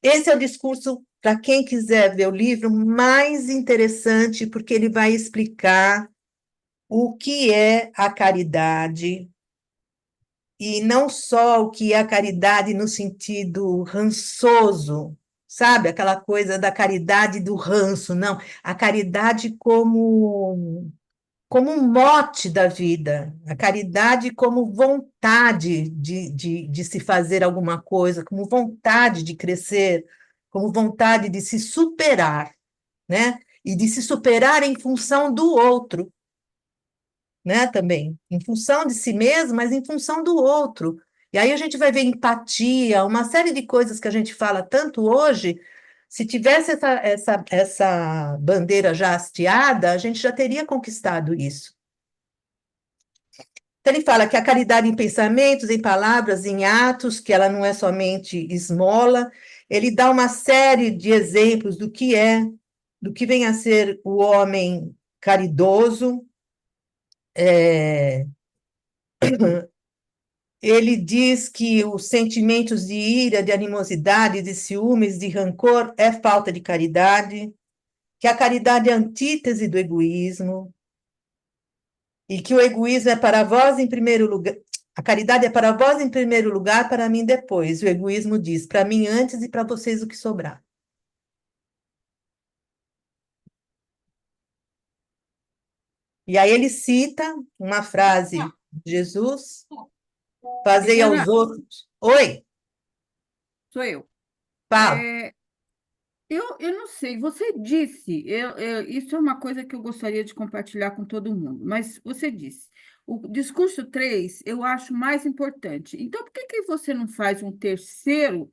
Esse é o discurso, para quem quiser ver o livro, mais interessante, porque ele vai explicar o que é a caridade, e não só o que é a caridade no sentido rançoso, sabe? Aquela coisa da caridade do ranço, não. A caridade como um mote da vida, a caridade como vontade de se fazer alguma coisa, como vontade de crescer, como vontade de se superar, né? E de se superar em função do outro, né? Também, em função de si mesmo, mas em função do outro. E aí a gente vai ver empatia, uma série de coisas que a gente fala tanto hoje. Se tivesse essa bandeira já hasteada, a gente já teria conquistado isso. Então, ele fala que a caridade em pensamentos, em palavras, em atos, que ela não é somente esmola, Ele dá uma série de exemplos do que vem a ser o homem caridoso. Ele diz que os sentimentos de ira, de animosidade, de ciúmes, de rancor é falta de caridade, que a caridade é a antítese do egoísmo, e que o egoísmo é para vós em primeiro lugar, a caridade é para vós em primeiro lugar, para mim depois. O egoísmo diz, para mim antes e para vocês o que sobrar. E aí ele cita uma frase de Jesus, fazei aos Eliana, outros. Oi, sou eu. fala. Eu não sei, você disse, isso é uma coisa que eu gostaria de compartilhar com todo mundo, mas você disse, o discurso 3 eu acho mais importante. Então, por que que você não faz um terceiro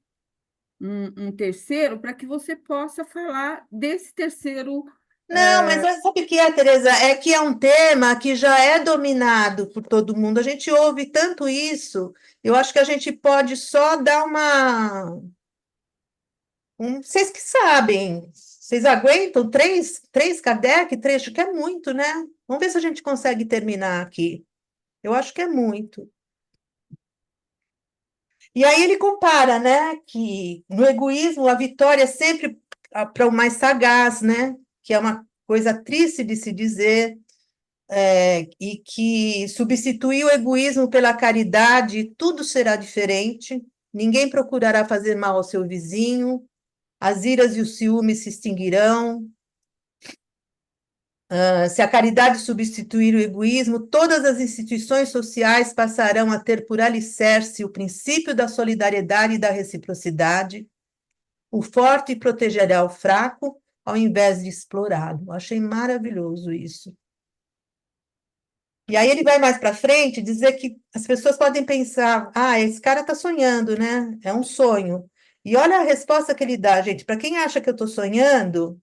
para que você possa falar desse terceiro? Não, mas sabe o que é, Tereza? É que é um tema que já é dominado por todo mundo. A gente ouve tanto isso. Eu acho que a gente pode só dar uma. Vocês que sabem. Vocês aguentam três Kardec, três, acho que é muito, né? Vamos ver se a gente consegue terminar aqui. Eu acho que é muito. E aí ele compara, né, que no egoísmo a vitória é sempre para o mais sagaz, né? Que é uma coisa triste de se dizer. E que substituir o egoísmo pela caridade, tudo será diferente, ninguém procurará fazer mal ao seu vizinho, as iras e os ciúmes se extinguirão. Se a caridade substituir o egoísmo, todas as instituições sociais passarão a ter por alicerce o princípio da solidariedade e da reciprocidade. O forte protegerá o fraco, ao invés de explorá-lo. Achei maravilhoso isso. E aí ele vai mais para frente dizer que as pessoas podem pensar, esse cara está sonhando, né? É um sonho. E olha a resposta que ele dá, gente. Para quem acha que eu estou sonhando,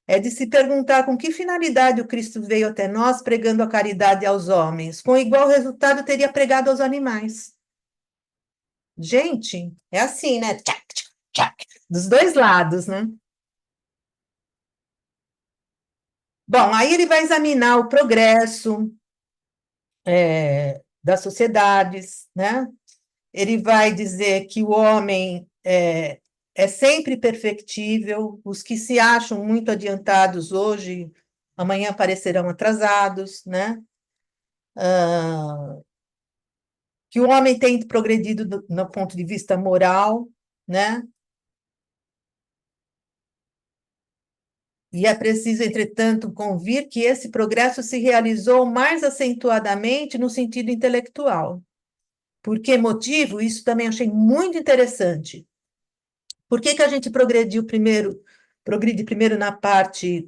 é de se perguntar com que finalidade o Cristo veio até nós pregando a caridade aos homens. Com igual resultado teria pregado aos animais. Gente, é assim, né? Tchac, tchac, tchac, dos dois lados, né? Bom, aí ele vai examinar o progresso das sociedades, né? Ele vai dizer que o homem é sempre perfectível, os que se acham muito adiantados hoje, amanhã parecerão atrasados, né? Que o homem tem progredido no ponto de vista moral, né? E é preciso, entretanto, convir que esse progresso se realizou mais acentuadamente no sentido intelectual. Por que motivo? Isso também achei muito interessante. Por que que a gente progride primeiro na parte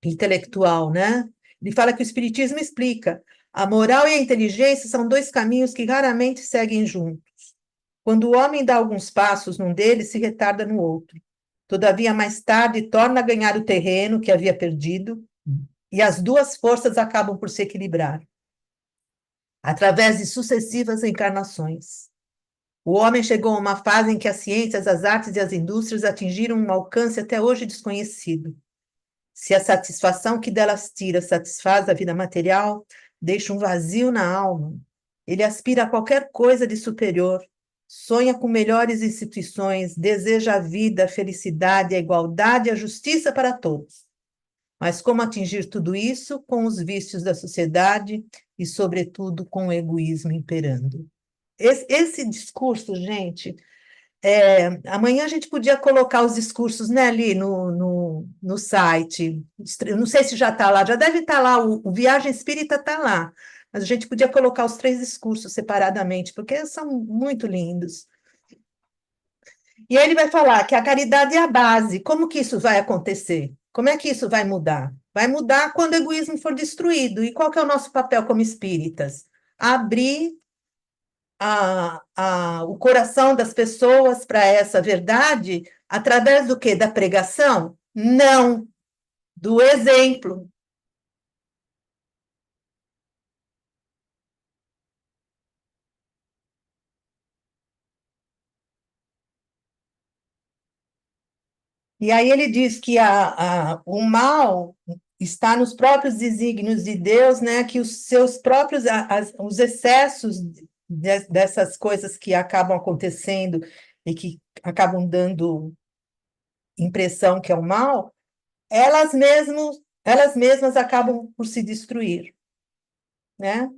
intelectual, né? Ele fala que o Espiritismo explica: a moral e a inteligência são dois caminhos que raramente seguem juntos. Quando o homem dá alguns passos num deles, se retarda no outro. Todavia, mais tarde, torna a ganhar o terreno que havia perdido, e as duas forças acabam por se equilibrar, através de sucessivas encarnações. O homem chegou a uma fase em que as ciências, as artes e as indústrias atingiram um alcance até hoje desconhecido. Se a satisfação que delas tira satisfaz a vida material, deixa um vazio na alma. Ele aspira a qualquer coisa de superior, sonha com melhores instituições, deseja a vida, a felicidade, a igualdade e a justiça para todos. Mas como atingir tudo isso com os vícios da sociedade e, sobretudo, com o egoísmo imperando? Esse discurso, gente, amanhã a gente podia colocar os discursos, né, ali no site. Não sei se já está lá, já deve estar lá, o Viagem Espírita está lá. Mas a gente podia colocar os três discursos separadamente, porque são muito lindos. E aí ele vai falar que a caridade é a base. Como que isso vai acontecer? Como é que isso vai mudar? Vai mudar quando o egoísmo for destruído. E qual que é o nosso papel como espíritas? Abrir o coração das pessoas para essa verdade através do quê? Da pregação? Não, do exemplo. E aí ele diz que o mal está nos próprios desígnios de Deus, né? Que os seus próprios, os excessos dessas coisas que acabam acontecendo e que acabam dando impressão que é o mal, elas mesmas acabam por se destruir, né?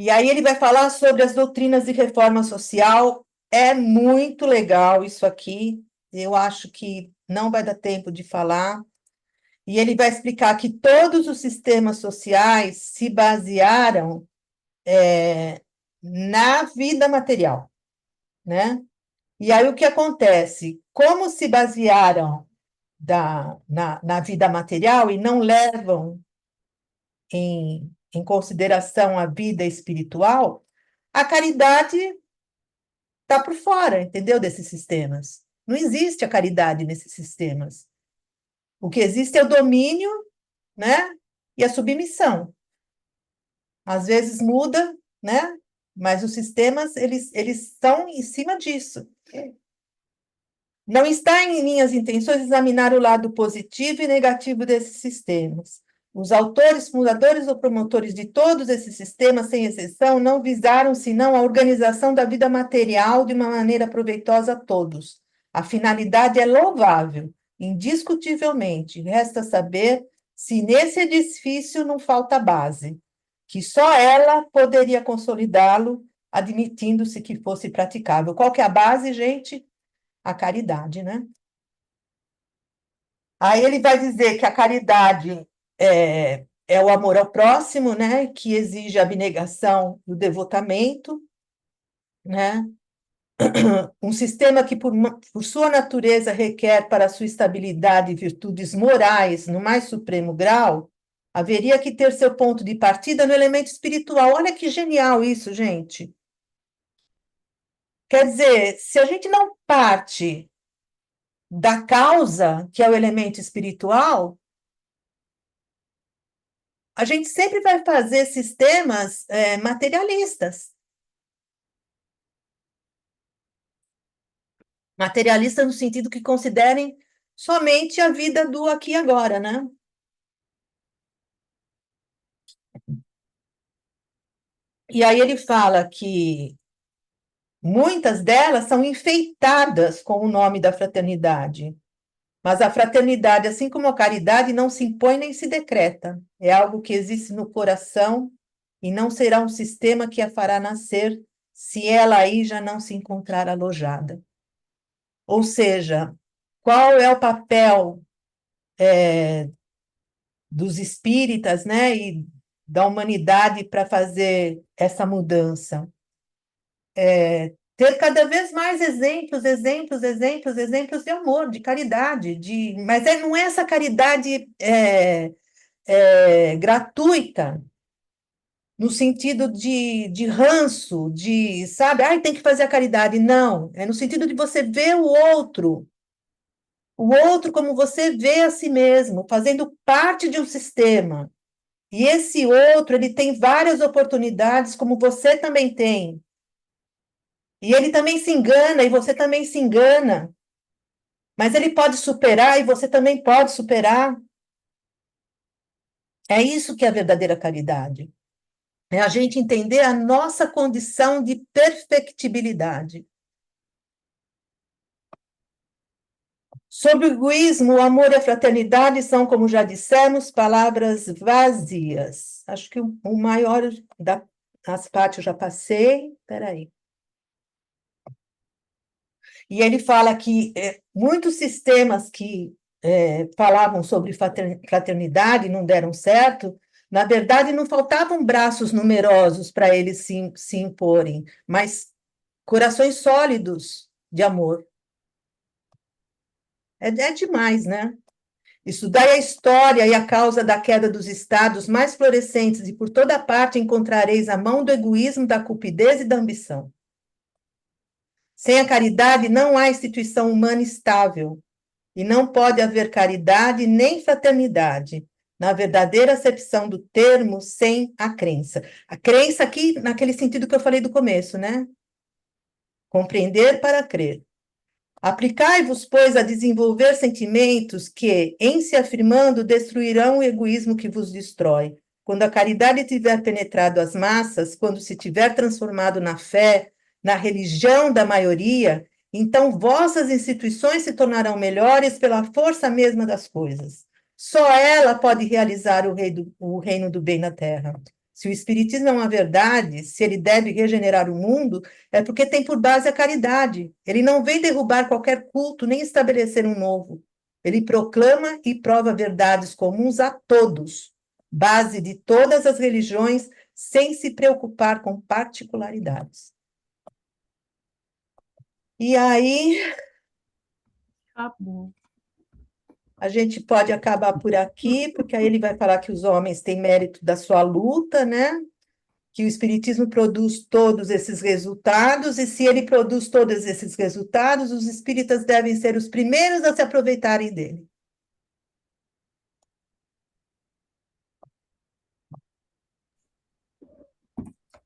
E aí ele vai falar sobre as doutrinas de reforma social. É muito legal isso aqui. Eu acho que não vai dar tempo de falar. E ele vai explicar que todos os sistemas sociais se basearam na vida material, né? E aí o que acontece? Como se basearam na vida material e não levam em consideração a vida espiritual, a caridade está por fora, entendeu? Desses sistemas. Não existe a caridade nesses sistemas. O que existe é o domínio, né? E a submissão. Às vezes muda, né? Mas os sistemas, eles estão em cima disso. Não está em minhas intenções examinar o lado positivo e negativo desses sistemas. Os autores, fundadores ou promotores de todos esses sistemas, sem exceção, não visaram senão a organização da vida material de uma maneira proveitosa a todos. A finalidade é louvável, indiscutivelmente. Resta saber se nesse edifício não falta base, que só ela poderia consolidá-lo, admitindo-se que fosse praticável. Qual que é a base, gente? A caridade, né? Aí ele vai dizer que a caridade é o amor ao próximo, né? Que exige a abnegação e o devotamento, né? Um sistema que, por sua natureza, requer para sua estabilidade virtudes morais no mais supremo grau, haveria que ter seu ponto de partida no elemento espiritual. Olha que genial isso, gente. Quer dizer, se a gente não parte da causa, que é o elemento espiritual, a gente sempre vai fazer sistemas materialistas. Materialistas no sentido que considerem somente a vida do aqui e agora, né? E aí ele fala que muitas delas são enfeitadas com o nome da fraternidade. Mas a fraternidade, assim como a caridade, não se impõe nem se decreta. É algo que existe no coração e não será um sistema que a fará nascer se ela aí já não se encontrar alojada. Ou seja, qual é o papel dos espíritas, né, e da humanidade para fazer essa mudança? Ter cada vez mais exemplos de amor, de caridade, mas não é essa caridade gratuita, no sentido de ranço, sabe, ai, tem que fazer a caridade. Não, é no sentido de você ver o outro como você vê a si mesmo, fazendo parte de um sistema. E esse outro, ele tem várias oportunidades, como você também tem. E ele também se engana, e você também se engana. Mas ele pode superar, e você também pode superar. É isso que é a verdadeira caridade. É a gente entender a nossa condição de perfectibilidade. Sobre o egoísmo, o amor e a fraternidade são, como já dissemos, palavras vazias. Acho que o maior das partes eu já passei. Espera aí. E ele fala que muitos sistemas que falavam sobre fraternidade não deram certo, na verdade, não faltavam braços numerosos para eles se imporem, mas corações sólidos de amor. É demais, né? Estudai a história e a causa da queda dos estados mais florescentes, e por toda parte encontrareis a mão do egoísmo, da cupidez e da ambição. Sem a caridade não há instituição humana estável, e não pode haver caridade nem fraternidade, na verdadeira acepção do termo, sem a crença. A crença aqui, naquele sentido que eu falei do começo, né? Compreender para crer. Aplicai-vos, pois, a desenvolver sentimentos que, em se afirmando, destruirão o egoísmo que vos destrói. Quando a caridade tiver penetrado as massas, quando se tiver transformado na fé, na religião da maioria, então vossas instituições se tornarão melhores pela força mesma das coisas. Só ela pode realizar o reino do bem na Terra. Se o Espiritismo é uma verdade, se ele deve regenerar o mundo, é porque tem por base a caridade. Ele não vem derrubar qualquer culto, nem estabelecer um novo. Ele proclama e prova verdades comuns a todos, base de todas as religiões, sem se preocupar com particularidades. E aí, Acabou. a gente pode acabar por aqui, porque aí ele vai falar que os homens têm mérito da sua luta, né? Que o Espiritismo produz todos esses resultados, e se ele produz todos esses resultados, os espíritas devem ser os primeiros a se aproveitarem dele.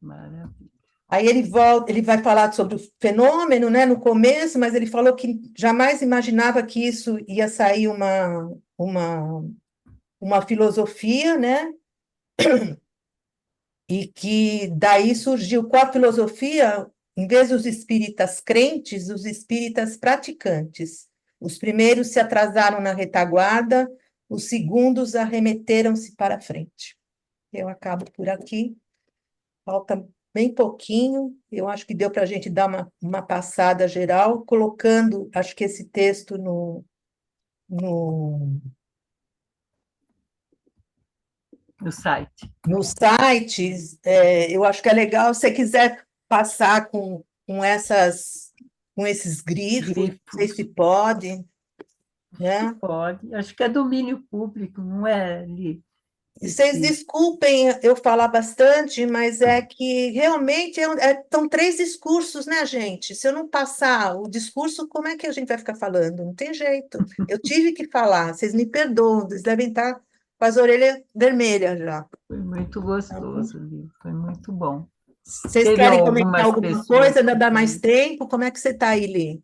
Maravilha. Aí ele volta, ele vai falar sobre o fenômeno, né, no começo, mas ele falou que jamais imaginava que isso ia sair uma filosofia, né? E que daí surgiu com a filosofia, em vez dos espíritas crentes, os espíritas praticantes. Os primeiros se atrasaram na retaguarda, os segundos arremeteram-se para a frente. Eu acabo por aqui. Falta bem pouquinho. Eu acho que deu para a gente dar uma passada geral, colocando, acho que esse texto no, No site. no site. Eu acho que é legal, se você quiser passar com esses grifos, não sei se pode, né? Pode. Acho que é domínio público, não é ali. Vocês desculpem eu falar bastante, mas é que realmente são 3 discursos, né, gente? Se eu não passar o discurso, como é que a gente vai ficar falando? Não tem jeito. Eu tive que falar, vocês me perdoam, vocês devem estar com as orelhas vermelhas já. Foi muito gostoso, Lívia, foi muito bom. Vocês Teve querem comentar algumas alguma pessoas coisa? Ainda que dá mais foram- tempo? Como é que você está aí, Lê?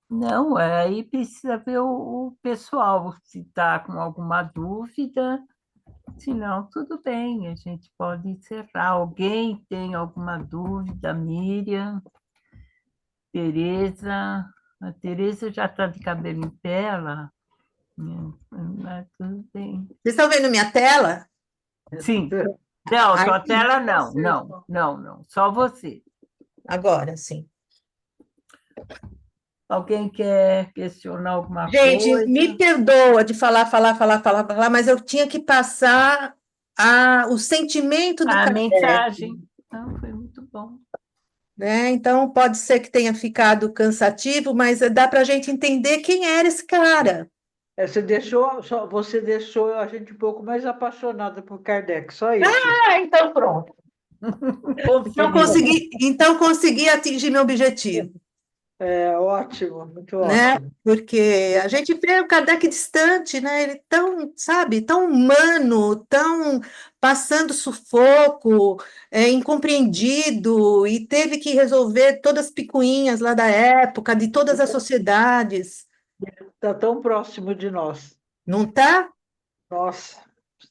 Não, aí precisa ver o pessoal, se está com alguma dúvida, se não, tudo bem, a gente pode encerrar. Alguém tem alguma dúvida? Miriam, Tereza, a Tereza já está de cabelo em pé, lá, mas tudo bem. Vocês estão vendo minha tela? Sim, não, Aí, sua tela não, não, só você. agora, sim. Alguém quer questionar alguma Gente, coisa? me perdoa de falar, mas eu tinha que passar o sentimento do A Kardec, mensagem. Não, foi muito bom. né? Então, pode ser que tenha ficado cansativo, mas dá para a gente entender quem era esse cara. Você deixou a gente um pouco mais apaixonada por Kardec, só isso. Então pronto. Conferiu. Então consegui atingir meu objetivo, É ótimo, muito né? ótimo. Porque a gente vê o Kardec distante, né? Ele tão, sabe, tão humano, tão passando sufoco, incompreendido, e teve que resolver todas as picuinhas lá da época, de todas as sociedades. Está tão próximo de nós. Não tá? Nossa,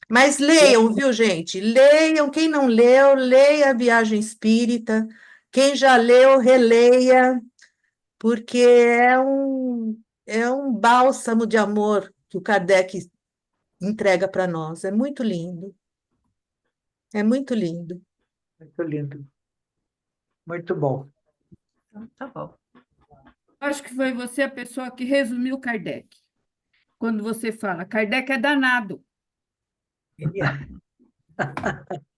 Mas leiam, viu, gente? Leiam. Quem não leu, leia a Viagem Espírita. Quem já leu, releia, porque é um bálsamo de amor que o Kardec entrega para nós. É muito lindo. É muito lindo. muito lindo. Muito bom. Então, tá bom. Acho que foi você a pessoa que resumiu Kardec. Quando você fala, Kardec é danado. Ele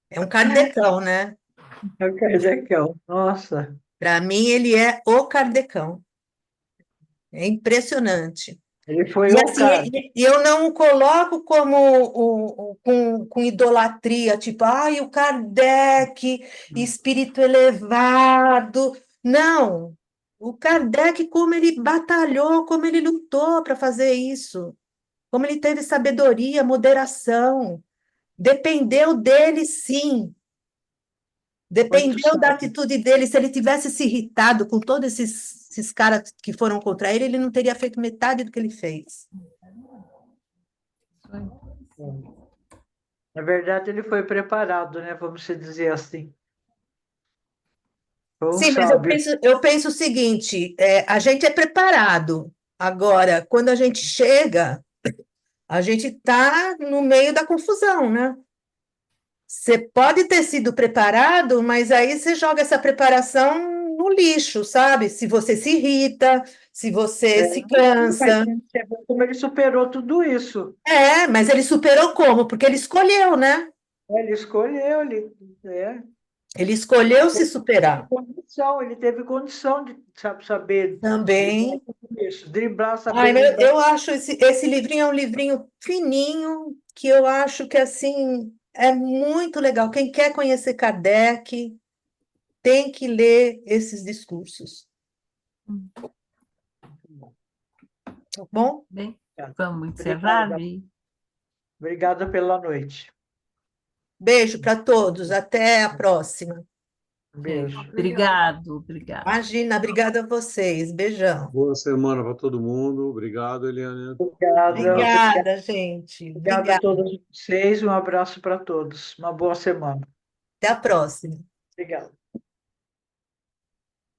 é um kardecão, né? É o Kardecão. Nossa, Para mim, ele é o kardecão. É impressionante. ele foi E o assim, cara. eu não o coloco como com idolatria, tipo, ai, o Kardec, espírito elevado. Não. O Kardec, como ele batalhou, como ele lutou para fazer isso, como ele teve sabedoria, moderação. Dependeu dele, sim. Dependeu da sábio. atitude dele. Se ele tivesse se irritado com todos esses caras que foram contra ele, ele não teria feito metade do que ele fez. Na verdade, ele foi preparado, né? Vamos se dizer assim. Foi um Sim, mas eu sábio. penso o seguinte: a gente é preparado. Agora, quando a gente chega, a gente está no meio da confusão, né? Você pode ter sido preparado, mas aí você joga essa preparação no lixo, sabe? Se você se irrita, se você se Mas cansa. você vê como ele superou tudo isso. Mas ele superou como? Porque ele escolheu, né? Ele escolheu, Ele escolheu se superar. ele teve condição de saber driblar Também. tudo isso, driblar, Ai, saber mas driblar. eu acho esse livrinho é um livrinho fininho, que eu acho que, assim, é muito legal. Quem quer conhecer Kardec tem que ler esses discursos, tá bom? Bem, vamos Obrigada. encerrar, Vi? Obrigada pela noite. Beijo para todos, até a próxima. Beijo. Obrigado. Imagina, obrigada a vocês. Beijão. Boa semana para todo mundo. Obrigado, Eliane. Obrigada, gente. Obrigada a Obrigada. todos vocês. Um abraço para todos. Uma boa semana. Até a próxima. Obrigado.